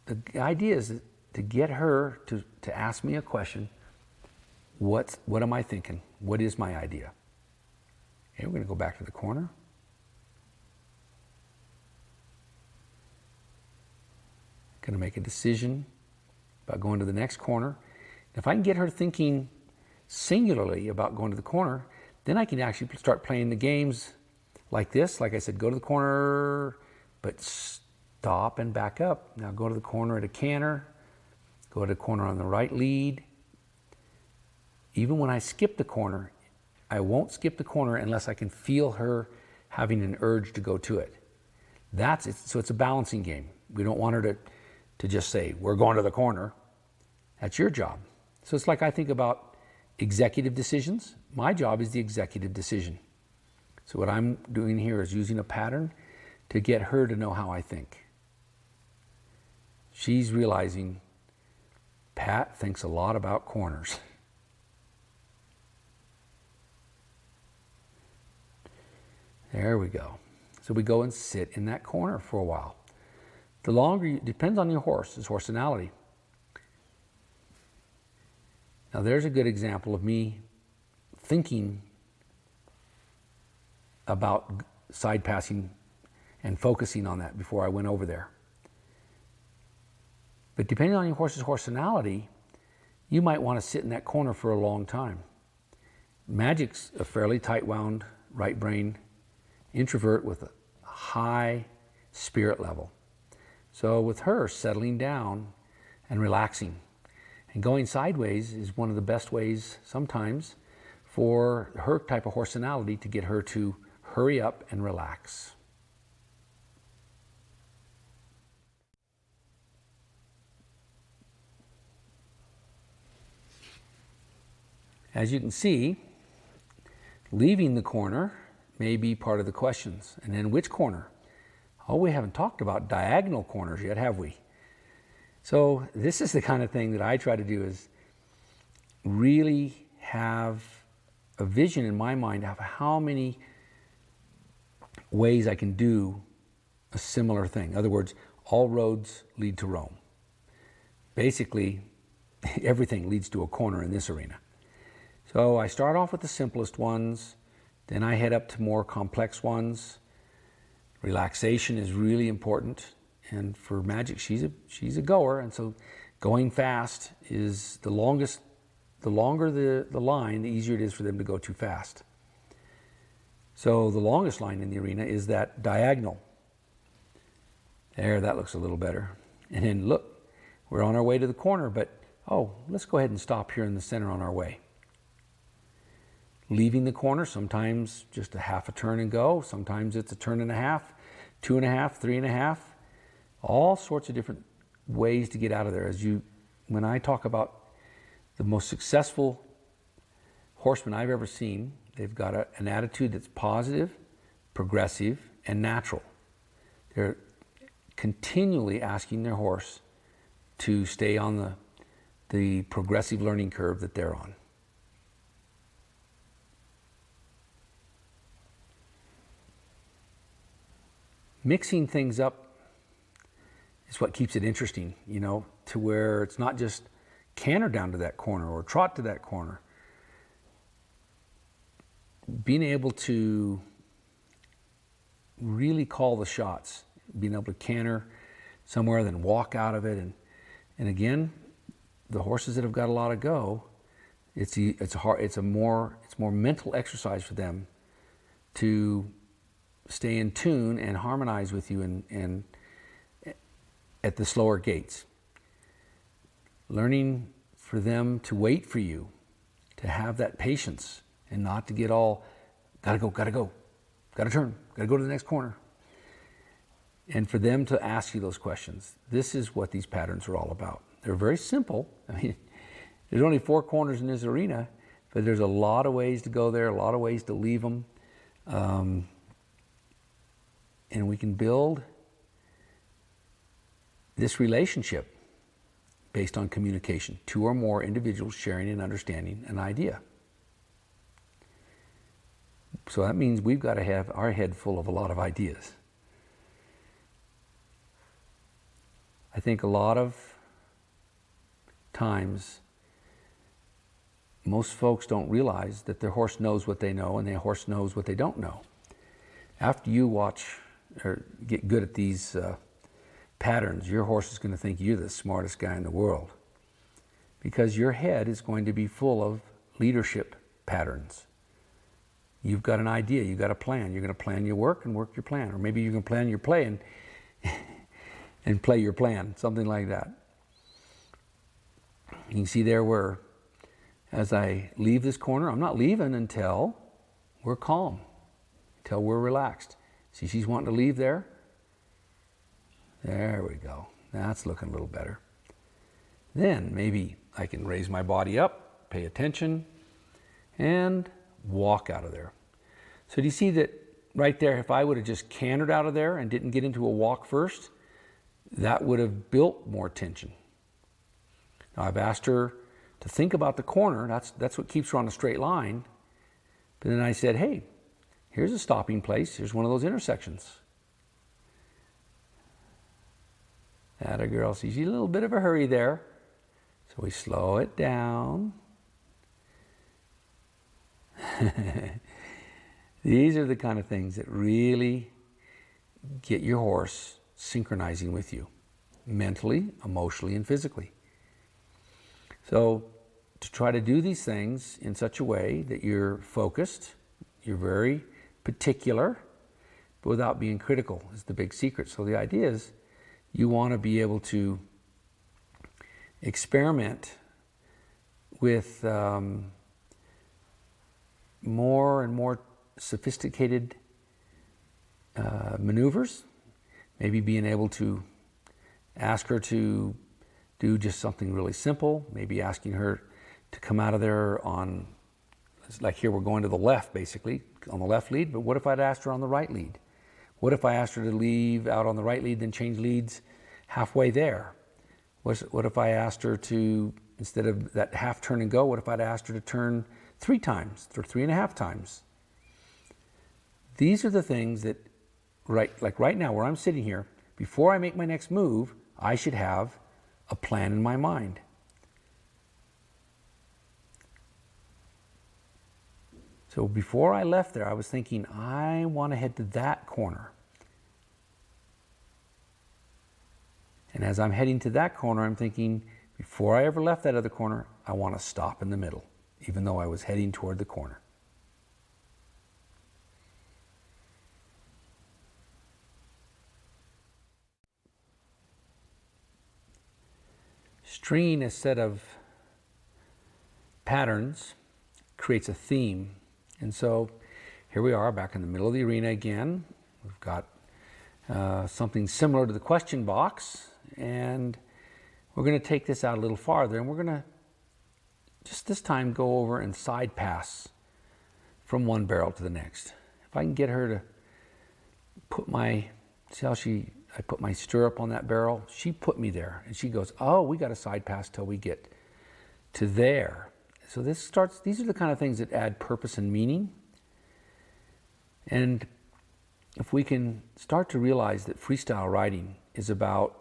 The idea is to get her to ask me a question. What am I thinking? What is my idea? Okay, we're going to go back to the corner. Going to make a decision about going to the next corner. If I can get her thinking singularly about going to the corner, then I can actually start playing the games like this. Like I said, go to the corner, but stop and back up. Now go to the corner at a canter. Go to the corner on the right lead. Even when I skip the corner, I won't skip the corner unless I can feel her having an urge to go to it. That's it. So it's a balancing game. We don't want her to just say, we're going to the corner. That's your job. So it's like I think about executive decisions. My job is the executive decision. So what I'm doing here is using a pattern to get her to know how I think. She's realizing Pat thinks a lot about corners. There we go. So we go and sit in that corner for a while. The longer, depends on your horse, his horsenality. Now there's a good example of me thinking about side passing and focusing on that before I went over there. But depending on your horse's horsenality, you might want to sit in that corner for a long time. Magic's a fairly tight-wound right brain introvert with a high spirit level. So with her, settling down and relaxing and going sideways is one of the best ways sometimes for her type of horsenality to get her to hurry up and relax. As you can see, leaving the corner may be part of the questions. And then which corner? Oh, we haven't talked about diagonal corners yet, have we? So this is the kind of thing that I try to do, is really have a vision in my mind of how many ways I can do a similar thing. In other words, all roads lead to Rome. Basically, everything leads to a corner in this arena. So I start off with the simplest ones, then I head up to more complex ones. Relaxation is really important, and for Magic, she's a goer, and so going fast is the longest. The longer the line, the easier it is for them to go too fast. So the longest line in the arena is that diagonal. There, that looks a little better. And then look, we're on our way to the corner, but oh, let's go ahead and stop here in the center on our way. Leaving the corner, sometimes just a half a turn and go. Sometimes it's a turn and a half, 2.5, 3.5. All sorts of different ways to get out of there. When I talk about the most successful horsemen I've ever seen, they've got an attitude that's positive, progressive, and natural. They're continually asking their horse to stay on the progressive learning curve that they're on. Mixing things up is what keeps it interesting, to where it's not just canter down to that corner or trot to that corner. Being able to really call the shots, being able to canter somewhere, then walk out of it, and again, the horses that have got a lot of go, it's more mental exercise for them to stay in tune and harmonize with you and at the slower gaits. Learning for them to wait for you, to have that patience, and not to get all, gotta go, gotta turn, gotta go to the next corner. And for them to ask you those questions. This is what these patterns are all about. They're very simple. I mean, there's only 4 corners in this arena, but there's a lot of ways to go there, a lot of ways to leave them. And we can build this relationship based on communication, 2 or more individuals sharing and understanding an idea. So that means we've got to have our head full of a lot of ideas. I think a lot of times most folks don't realize that their horse knows what they know and their horse knows what they don't know. After you watch or get good at these patterns, your horse is going to think you're the smartest guy in the world, because your head is going to be full of leadership patterns. You've got an idea, you've got a plan. You're going to plan your work and work your plan, or maybe you can plan your play and play your plan, something like that. You can see there where, as I leave this corner, I'm not leaving until we're calm, until we're relaxed. See, she's wanting to leave there. There we go. That's looking a little better. Then maybe I can raise my body up, pay attention, and walk out of there. So do you see that right there, if I would have just cantered out of there and didn't get into a walk first, that would have built more tension. Now I've asked her to think about the corner. That's what keeps her on a straight line. But then I said, hey, here's a stopping place. Here's one of those intersections. Atta girl, she's in a little bit of a hurry there. So we slow it down. These are the kind of things that really get your horse synchronizing with you, mentally, emotionally, and physically. So to try to do these things in such a way that you're focused, you're very particular, but without being critical is the big secret. So the idea is you want to be able to experiment with more and more sophisticated maneuvers, maybe being able to ask her to do just something really simple, maybe asking her to come out of there on It's like here we're going to the left, basically, on the left lead, but what if I'd asked her on the right lead? What if I asked her to leave out on the right lead, then change leads halfway there? What if I asked her to, instead of that half turn and go, what if I'd asked her to turn 3 times or 3.5 times? These are the things that, like right now where I'm sitting here, before I make my next move, I should have a plan in my mind. So before I left there, I was thinking, I want to head to that corner. And as I'm heading to that corner, I'm thinking, before I ever left that other corner, I want to stop in the middle, even though I was heading toward the corner. Stringing a set of patterns creates a theme. And so here we are back in the middle of the arena again. We've got something similar to the question box, and we're going to take this out a little farther, and we're going to just this time go over and side pass from one barrel to the next. If I can get her to put see how I put my stirrup on that barrel? She put me there, and she goes, oh, we got a side pass till we get to there. So these are the kind of things that add purpose and meaning. And if we can start to realize that freestyle riding is about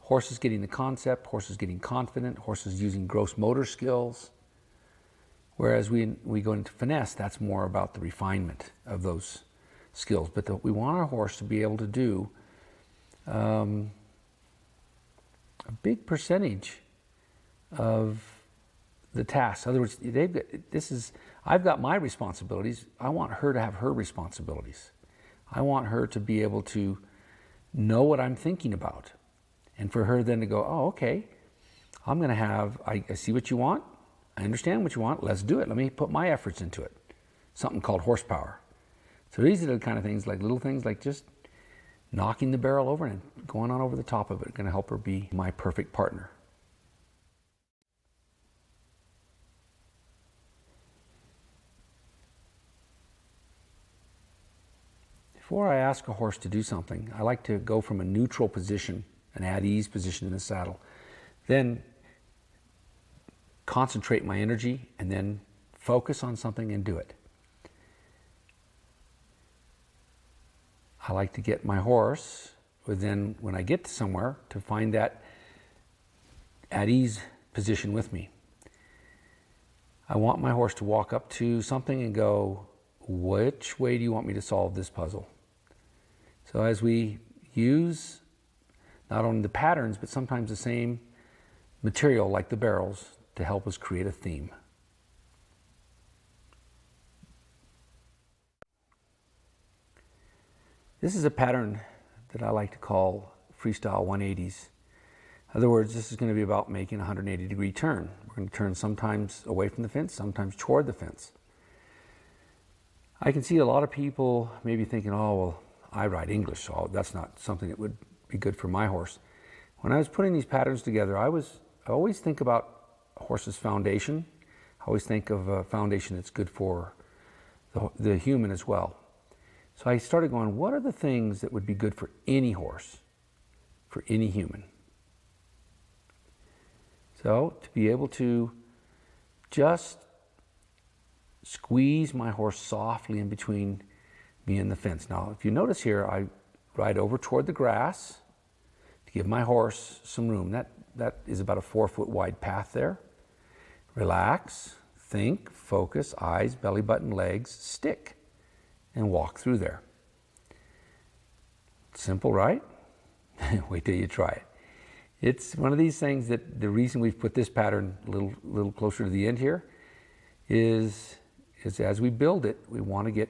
horses getting the concept, horses getting confident, horses using gross motor skills, whereas we go into finesse, that's more about the refinement of those skills. But we want our horse to be able to do a big percentage of the tasks. In other words, I've got my responsibilities. I want her to have her responsibilities. I want her to be able to know what I'm thinking about. And for her then to go, oh, okay, I see what you want. I understand what you want. Let's do it. Let me put my efforts into it. Something called horsepower. So these are the kind of things, like little things like just knocking the barrel over and going on over the top of it, going to help her be my perfect partner. Before I ask a horse to do something, I like to go from a neutral position, an at-ease position in the saddle, then concentrate my energy, and then focus on something and do it. I like to get my horse, then when I get to somewhere, to find that at-ease position with me. I want my horse to walk up to something and go, which way do you want me to solve this puzzle? So as we use not only the patterns, but sometimes the same material like the barrels to help us create a theme. This is a pattern that I like to call Freestyle 180s. In other words, this is going to be about making a 180-degree turn. We're going to turn sometimes away from the fence, sometimes toward the fence. I can see a lot of people maybe thinking, oh, well, I ride English, so that's not something that would be good for my horse. When I was putting these patterns together, I always think about a horse's foundation. I always think of a foundation that's good for the human as well. So I started going, what are the things that would be good for any horse, for any human? So to be able to just squeeze my horse softly in between me and the fence. Now, if you notice here, I ride over toward the grass to give my horse some room. That is about a 4-foot wide path there. Relax, think, focus, eyes, belly button, legs, stick, and walk through there. Simple, right? Wait till you try it. It's one of these things that the reason we've put this pattern a little closer to the end here is as we build it, we want to get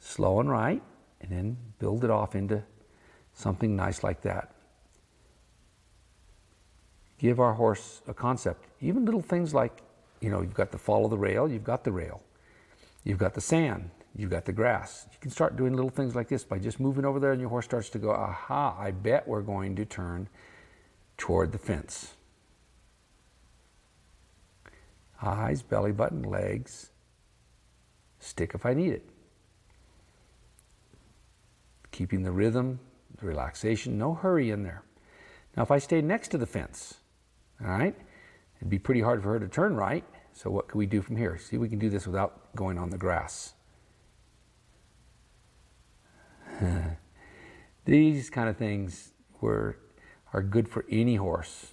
slow and right, and then build it off into something nice like that. Give our horse a concept. Even little things like, you've got the follow the rail, you've got the rail. You've got the sand, you've got the grass. You can start doing little things like this by just moving over there, and your horse starts to go, aha, I bet we're going to turn toward the fence. Eyes, belly button, legs, stick if I need it. Keeping the rhythm, the relaxation, no hurry in there. Now if I stay next to the fence, all right, it'd be pretty hard for her to turn right. So what can we do from here? See, we can do this without going on the grass. These kind of things are good for any horse.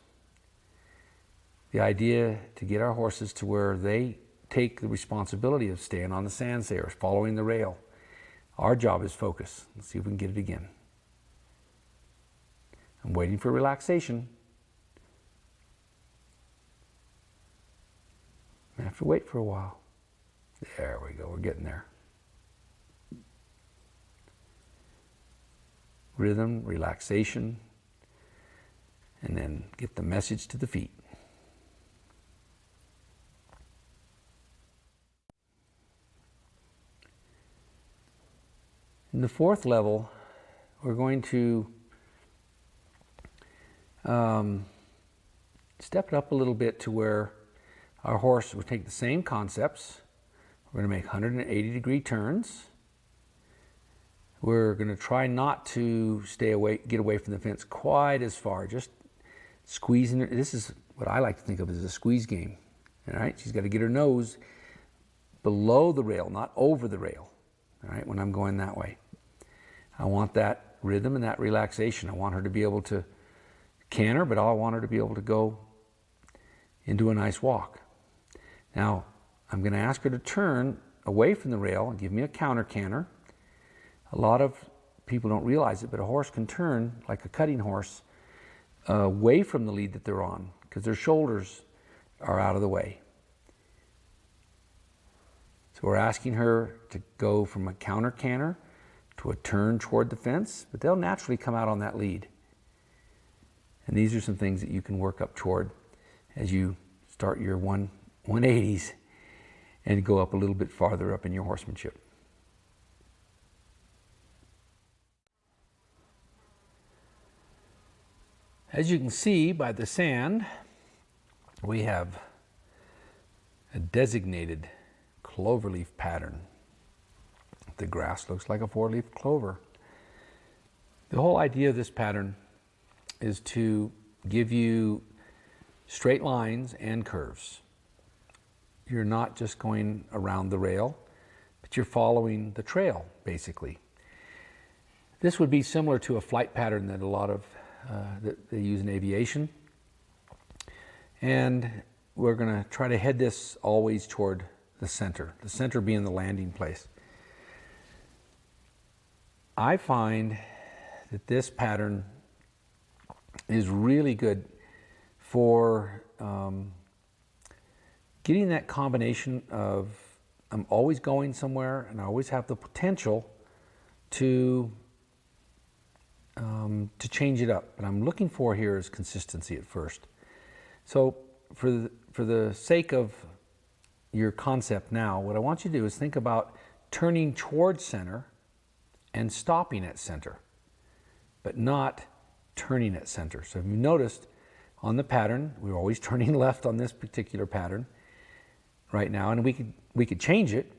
The idea to get our horses to where they take the responsibility of staying on the sand stairs, following the rail. Our job is focus. Let's see if we can get it again. I'm waiting for relaxation. I have to wait for a while. There we go, we're getting there. Rhythm, relaxation, and then get the message to the feet. In the fourth level, we're going to step it up a little bit to where our horse will take the same concepts. We're going to make 180-degree turns. We're going to try not to get away from the fence quite as far, just squeezing it. This is what I like to think of as a squeeze game. All right, she's got to get her nose below the rail, not over the rail. All right, when I'm going that way. I want that rhythm and that relaxation. I want her to be able to canter, but I want her to be able to go into a nice walk. Now, I'm going to ask her to turn away from the rail and give me a counter canter. A lot of people don't realize it, but a horse can turn like a cutting horse away from the lead that they're on because their shoulders are out of the way. So we're asking her to go from a counter canter to a turn toward the fence, but they'll naturally come out on that lead. And these are some things that you can work up toward as you start your 180s and go up a little bit farther up in your horsemanship. As you can see by the sand, we have a designated cloverleaf pattern. The grass looks like a four-leaf clover. The whole idea of this pattern is to give you straight lines and curves. You're not just going around the rail, but you're following the trail, basically. This would be similar to a flight pattern that a lot of that they use in aviation. And we're going to try to head this always toward the center being the landing place. I find that this pattern is really good for getting that combination of I'm always going somewhere and I always have the potential to change it up. What I'm looking for here is consistency at first. So for the sake of your concept now, what I want you to do is think about turning towards center and stopping at center, but not turning at center. So if you noticed on the pattern, we're always turning left on this particular pattern right now, and we could change it.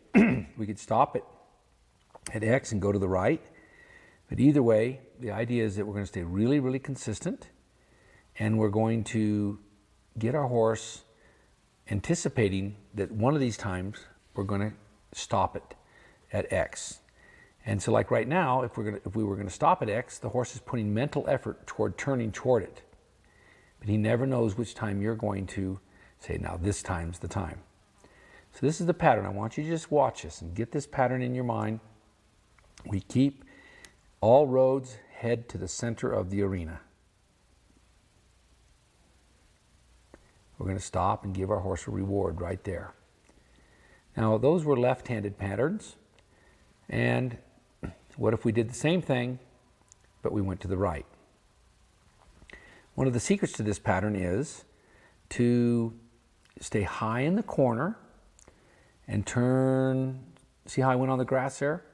We could stop it at X and go to the right. But either way, the idea is that we're going to stay really, really consistent, and we're going to get our horse anticipating that one of these times we're going to stop it at X. And so like right now, if we were going to stop at X, the horse is putting mental effort toward turning toward it. But he never knows which time you're going to say, now this time's the time. So this is the pattern. I want you to just watch this and get this pattern in your mind. We keep all roads head to the center of the arena. We're going to stop and give our horse a reward right there. Now, those were left-handed patterns. And what if we did the same thing, but we went to the right? One of the secrets to this pattern is to stay high in the corner and turn. See how I went on the grass there?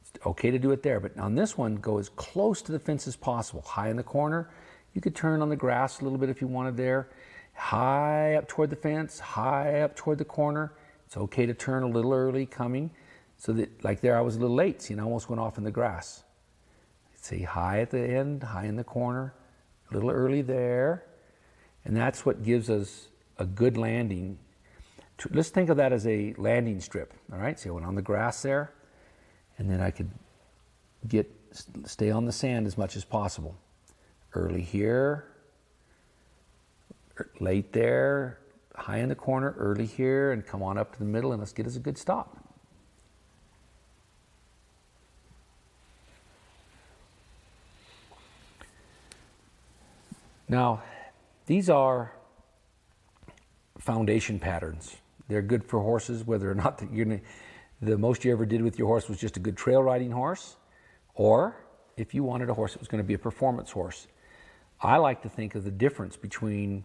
It's okay to do it there, but on this one, go as close to the fence as possible. High in the corner. You could turn on the grass a little bit if you wanted there. High up toward the fence, high up toward the corner. It's okay to turn a little early coming. So that, like there, I was a little late, see, and I almost went off in the grass. See, high at the end, high in the corner, a little early there. And that's what gives us a good landing. Let's think of that as a landing strip, all right? So I went on the grass there, and then I could stay on the sand as much as possible. Early here, late there, high in the corner, early here, and come on up to the middle, and let's get us a good stop. Now, these are foundation patterns. They're good for horses, whether or not the most you ever did with your horse was just a good trail riding horse, or if you wanted a horse that was going to be a performance horse. I like to think of the difference between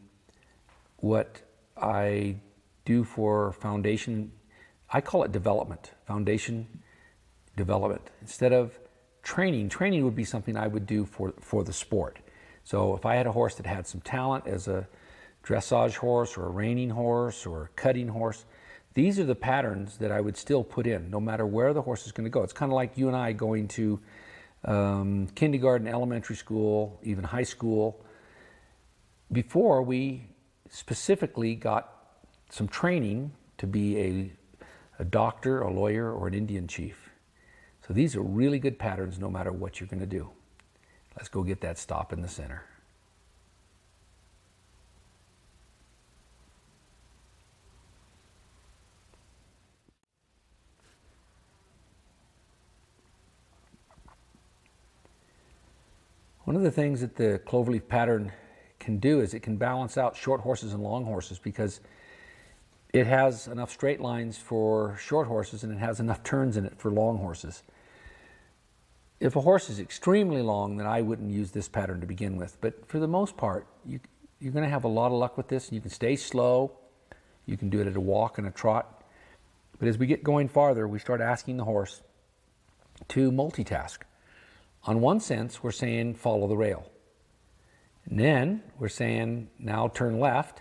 what I do for foundation, I call it development, foundation development. Instead of training, training would be something I would do for the sport. So if I had a horse that had some talent as a dressage horse or a reining horse or a cutting horse, these are the patterns that I would still put in no matter where the horse is going to go. It's kind of like you and I going to kindergarten, elementary school, even high school. Before we specifically got some training to be a doctor, a lawyer, or an Indian chief. So these are really good patterns no matter what you're going to do. Let's go get that stop in the center. One of the things that the cloverleaf pattern can do is it can balance out short horses and long horses, because it has enough straight lines for short horses and it has enough turns in it for long horses. If a horse is extremely long, then I wouldn't use this pattern to begin with. But for the most part, you're going to have a lot of luck with this, and you can stay slow. You can do it at a walk and a trot. But as we get going farther, we start asking the horse to multitask. On one sense, we're saying follow the rail. And then we're saying now turn left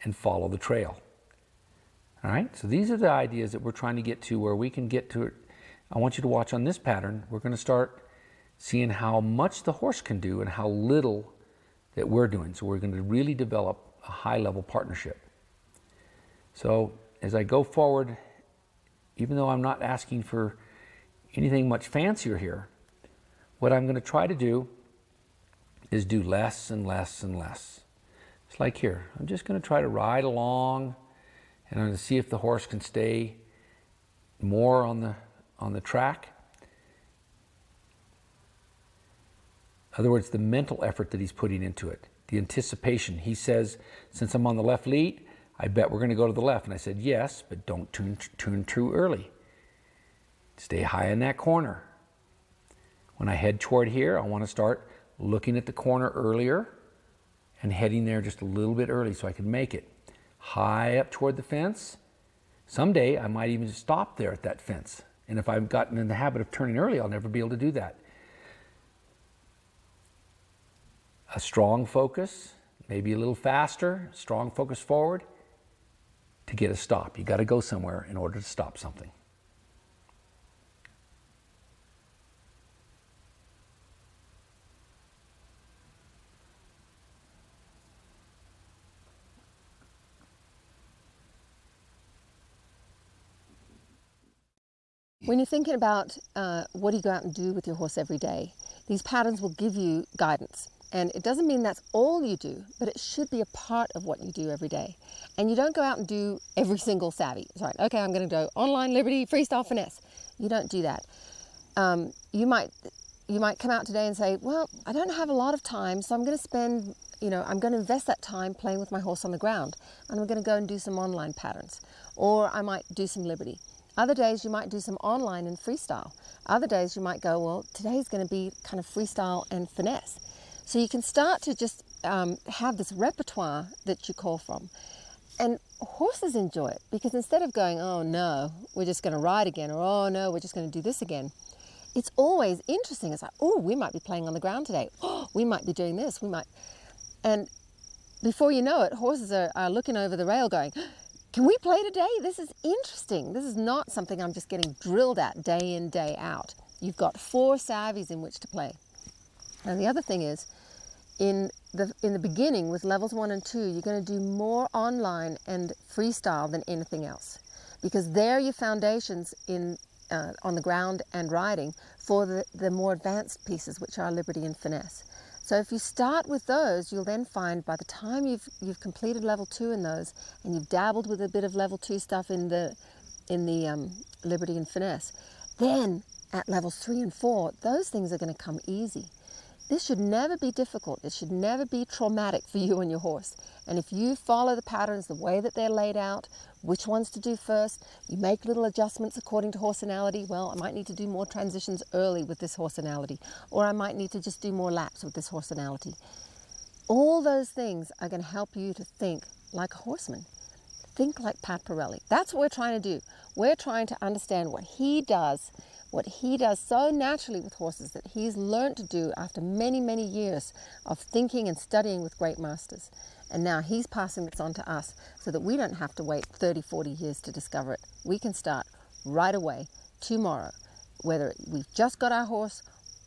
and follow the trail. All right, so these are the ideas that we're trying to get to, where we can get to it. I want you to watch on this pattern. We're going to start seeing how much the horse can do and how little that we're doing. So we're going to really develop a high-level partnership. So as I go forward, even though I'm not asking for anything much fancier here, what I'm going to try to do is do less and less and less. It's like here. I'm just going to try to ride along, and I'm going to see if the horse can stay more on the track. In other words, the mental effort that he's putting into it, the anticipation. He says, since I'm on the left lead, I bet we're going to go to the left. And I said, yes, but don't turn too early. Stay high in that corner. When I head toward here, I want to start looking at the corner earlier and heading there just a little bit early so I can make it. High up toward the fence. Someday I might even stop there at that fence. And if I've gotten in the habit of turning early, I'll never be able to do that. A strong focus, maybe a little faster, strong focus forward to get a stop. You got to go somewhere in order to stop something. When you're thinking about what do you go out and do with your horse every day, these patterns will give you guidance. And it doesn't mean that's all you do, but it should be a part of what you do every day. And you don't go out and do every single savvy. Sorry, okay, I'm going to go online, liberty, freestyle, finesse. You don't do that. You might come out today and say, well, I don't have a lot of time, so I'm going to spend, I'm going to invest that time playing with my horse on the ground. And I'm going to go and do some online patterns. Or I might do some liberty. Other days you might do some online and freestyle. Other days you might go, well, today's going to be kind of freestyle and finesse. So you can start to just have this repertoire that you call from. And horses enjoy it, because instead of going, oh no, we're just going to ride again, or oh no, we're just going to do this again, it's always interesting. It's like, oh, we might be playing on the ground today. Oh, we might be doing this. We might. And before you know it, horses are looking over the rail going, can we play today? This is interesting. This is not something I'm just getting drilled at day in, day out. You've got 4 savvies in which to play. And the other thing is, in the beginning with levels 1 and 2, you're going to do more online and freestyle than anything else, because they're your foundations in on the ground and riding for the more advanced pieces, which are liberty and finesse. So if you start with those, you'll then find by the time you've completed level 2 in those, and you've dabbled with a bit of level 2 stuff in the liberty and finesse, then at levels 3 and 4, those things are going to come easy. This should never be difficult. It should never be traumatic for you and your horse. And if you follow the patterns the way that they're laid out, which ones to do first, you make little adjustments according to horseanality. Well, I might need to do more transitions early with this horseanality, or I might need to just do more laps with this horseanality. All those things are going to help you to think like a horseman. Think like Pat Parelli. That's what we're trying to do. We're trying to understand what he does so naturally with horses, that he's learned to do after many, many years of thinking and studying with great masters. And now he's passing this on to us so that we don't have to wait 30, 40 years to discover it. We can start right away, tomorrow, whether we've just got our horse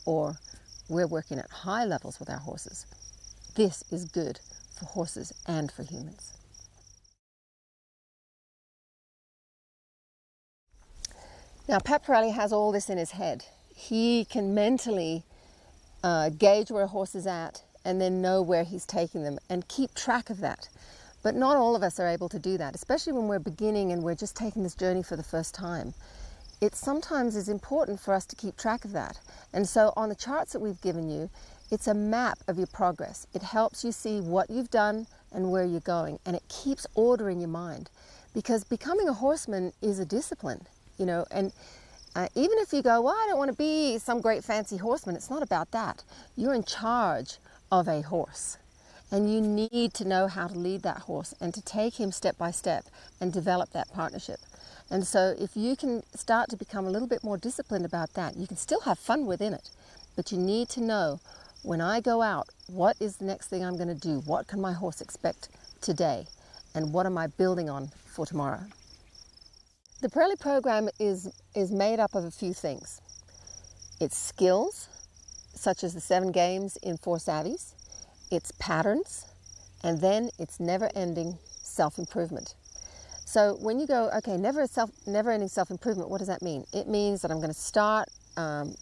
or we're working at high levels with our horses. This is good for horses and for humans. Now, Pat Parelli has all this in his head. He can mentally gauge where a horse is at and then know where he's taking them and keep track of that. But not all of us are able to do that, especially when we're beginning and we're just taking this journey for the first time. It sometimes is important for us to keep track of that. And so on the charts that we've given you, it's a map of your progress. It helps you see what you've done and where you're going, and it keeps order in your mind, because becoming a horseman is a discipline. You know, and even if you go, well, I don't want to be some great fancy horseman, it's not about that. You're in charge of a horse, and you need to know how to lead that horse and to take him step by step and develop that partnership. And so if you can start to become a little bit more disciplined about that, you can still have fun within it, but you need to know, when I go out, what is the next thing I'm going to do? What can my horse expect today? And what am I building on for tomorrow? The Parelli program is made up of a few things. It's skills, such as the 7 games in 4 savvies. It's patterns, and then it's never-ending self-improvement. So when you go, okay, never-ending self-improvement, what does that mean? It means that I'm going to start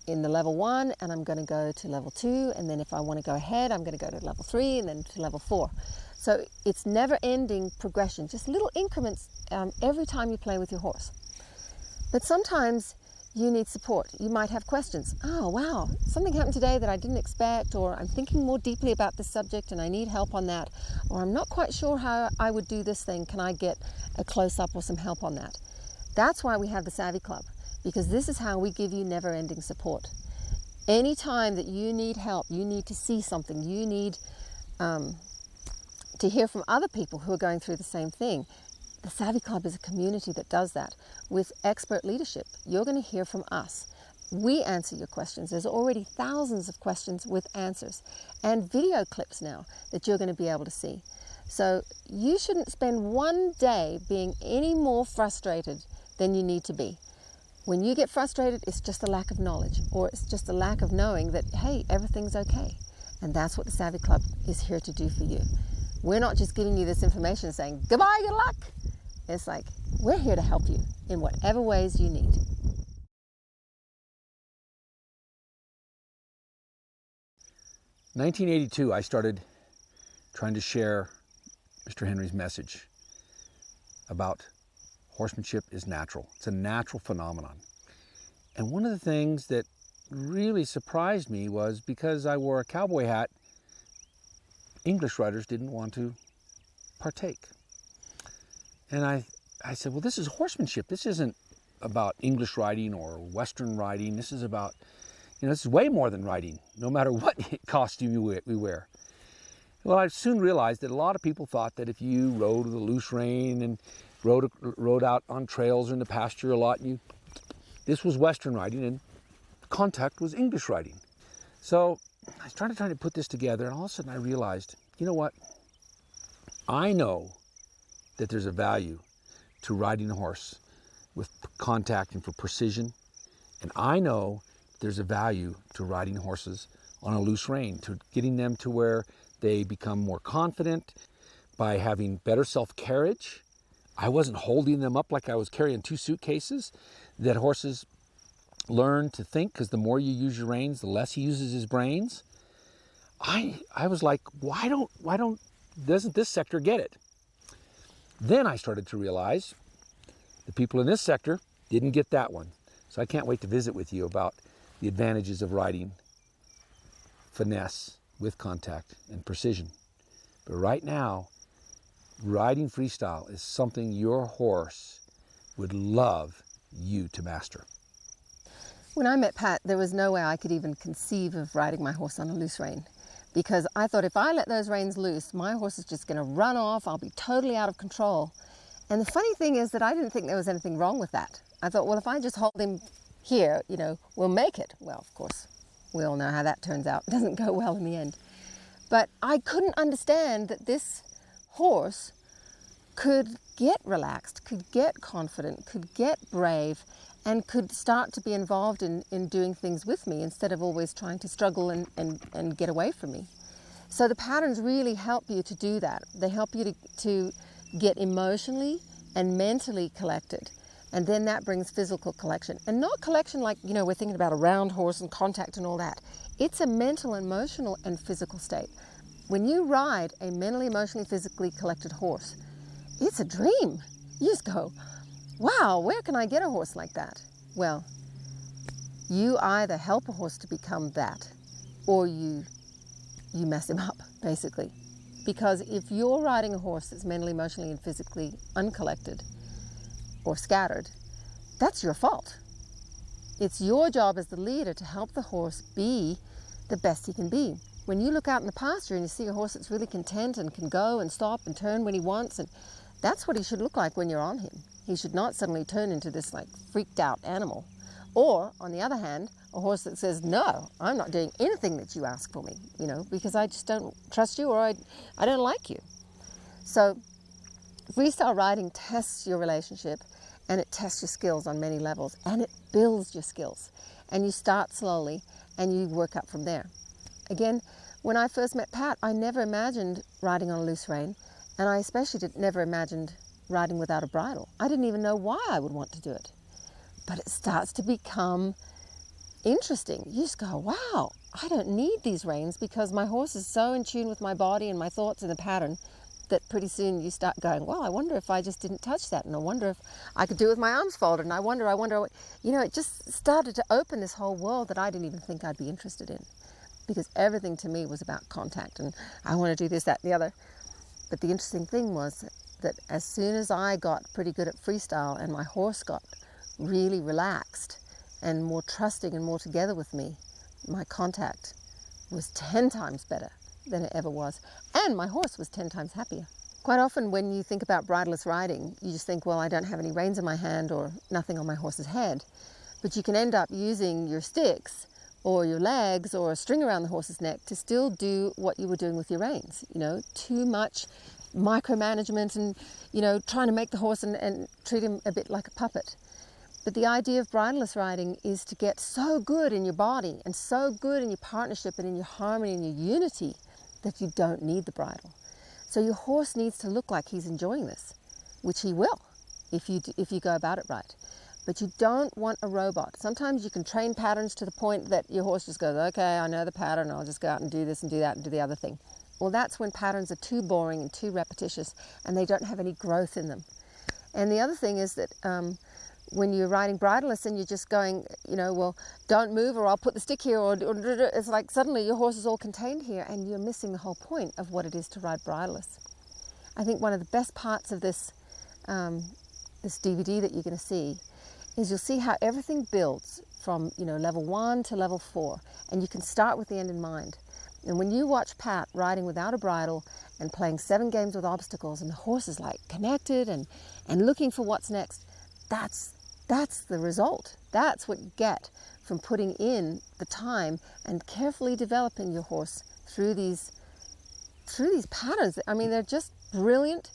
in the level 1, and I'm going to go to level 2, and then if I want to go ahead, I'm going to go to level 3, and then to level 4. So it's never-ending progression, just little increments every time you play with your horse. But sometimes you need support. You might have questions. Oh, wow, something happened today that I didn't expect, or I'm thinking more deeply about this subject and I need help on that, or I'm not quite sure how I would do this thing. Can I get a close-up or some help on that? That's why we have the Savvy Club, because this is how we give you never-ending support. Anytime that you need help, you need to see something, you need to hear from other people who are going through the same thing. The Savvy Club is a community that does that with expert leadership. You're going to hear from us. We answer your questions. There's already thousands of questions with answers and video clips now that you're going to be able to see. So you shouldn't spend one day being any more frustrated than you need to be. When you get frustrated, it's just a lack of knowledge, or it's just a lack of knowing that, hey, everything's okay. And that's what the Savvy Club is here to do for you. We're not just giving you this information saying, goodbye, good luck. It's like, we're here to help you in whatever ways you need. In 1982, I started trying to share Mr. Henry's message about horsemanship is natural. It's a natural phenomenon. And one of the things that really surprised me was, because I wore a cowboy hat, English riders didn't want to partake. And I said, well, this is horsemanship. This isn't about English riding or Western riding. This is about, this is way more than riding, no matter what costume we wear. Well, I soon realized that a lot of people thought that if you rode with a loose rein and rode out on trails or in the pasture a lot, this was Western riding and contact was English riding. So I started trying to put this together, and all of a sudden I realized, you know what? I know that there's a value to riding a horse with contact and for precision. And I know there's a value to riding horses on a loose rein, to getting them to where they become more confident by having better self-carriage. I wasn't holding them up like I was carrying 2 suitcases. That horses learn to think, because the more you use your reins, the less he uses his brains. I was like, doesn't this sector get it? Then I started to realize the people in this sector didn't get that one. So I can't wait to visit with you about the advantages of riding finesse with contact and precision. But right now, riding freestyle is something your horse would love you to master. When I met Pat, there was no way I could even conceive of riding my horse on a loose rein, because I thought if I let those reins loose, my horse is just going to run off. I'll be totally out of control. And the funny thing is that I didn't think there was anything wrong with that. I thought, well, if I just hold him here, we'll make it. Well, of course, we all know how that turns out. It doesn't go well in the end. But I couldn't understand that this horse could get relaxed, could get confident, could get brave, and could start to be involved in doing things with me instead of always trying to struggle and get away from me. So the patterns really help you to do that. They help you to get emotionally and mentally collected. And then that brings physical collection. And not collection like, we're thinking about a round horse and contact and all that. It's a mental, emotional, and physical state. When you ride a mentally, emotionally, physically collected horse, it's a dream. You just go, wow, where can I get a horse like that? Well, you either help a horse to become that, or you mess him up, basically. Because if you're riding a horse that's mentally, emotionally, and physically uncollected or scattered, that's your fault. It's your job as the leader to help the horse be the best he can be. When you look out in the pasture and you see a horse that's really content and can go and stop and turn when he wants, and that's what he should look like when you're on him. He should not suddenly turn into this freaked out animal. Or, on the other hand, a horse that says, no, I'm not doing anything that you ask for me, because I just don't trust you, or I don't like you. So freestyle riding tests your relationship, and it tests your skills on many levels, and it builds your skills. And you start slowly and you work up from there. Again, when I first met Pat, I never imagined riding on a loose rein, and I especially never imagined riding without a bridle. I didn't even know why I would want to do it. But it starts to become interesting. You just go, wow, I don't need these reins, because my horse is so in tune with my body and my thoughts and the pattern that pretty soon you start going, well, I wonder if I just didn't touch that, and I wonder if I could do it with my arms folded, and I wonder, it just started to open this whole world that I didn't even think I'd be interested in, because everything to me was about contact, and I want to do this, that, and the other. But the interesting thing was that as soon as I got pretty good at freestyle and my horse got really relaxed and more trusting and more together with me, my contact was 10 times better than it ever was. And my horse was 10 times happier. Quite often when you think about bridleless riding, you just think, well, I don't have any reins in my hand or nothing on my horse's head. But you can end up using your sticks or your legs or a string around the horse's neck to still do what you were doing with your reins. Too much micromanagement and, trying to make the horse and treat him a bit like a puppet. But the idea of bridleless riding is to get so good in your body and so good in your partnership and in your harmony and your unity that you don't need the bridle. So your horse needs to look like he's enjoying this, which he will if you go about it right. But you don't want a robot. Sometimes you can train patterns to the point that your horse just goes, okay, I know the pattern, I'll just go out and do this and do that and do the other thing. Well, that's when patterns are too boring and too repetitious and they don't have any growth in them. And the other thing is that when you're riding bridleless and you're just going, well, don't move, or I'll put the stick here, or it's like suddenly your horse is all contained here and you're missing the whole point of what it is to ride bridleless. I think one of the best parts of this DVD that you're going to see is you'll see how everything builds from level 1 to level 4, and you can start with the end in mind. And when you watch Pat riding without a bridle and playing 7 games with obstacles, and the horse is connected and looking for what's next, that's the result. That's what you get from putting in the time and carefully developing your horse through these patterns. I mean, they're just brilliant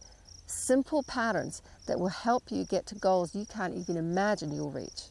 simple patterns that will help you get to goals you can't even imagine you'll reach.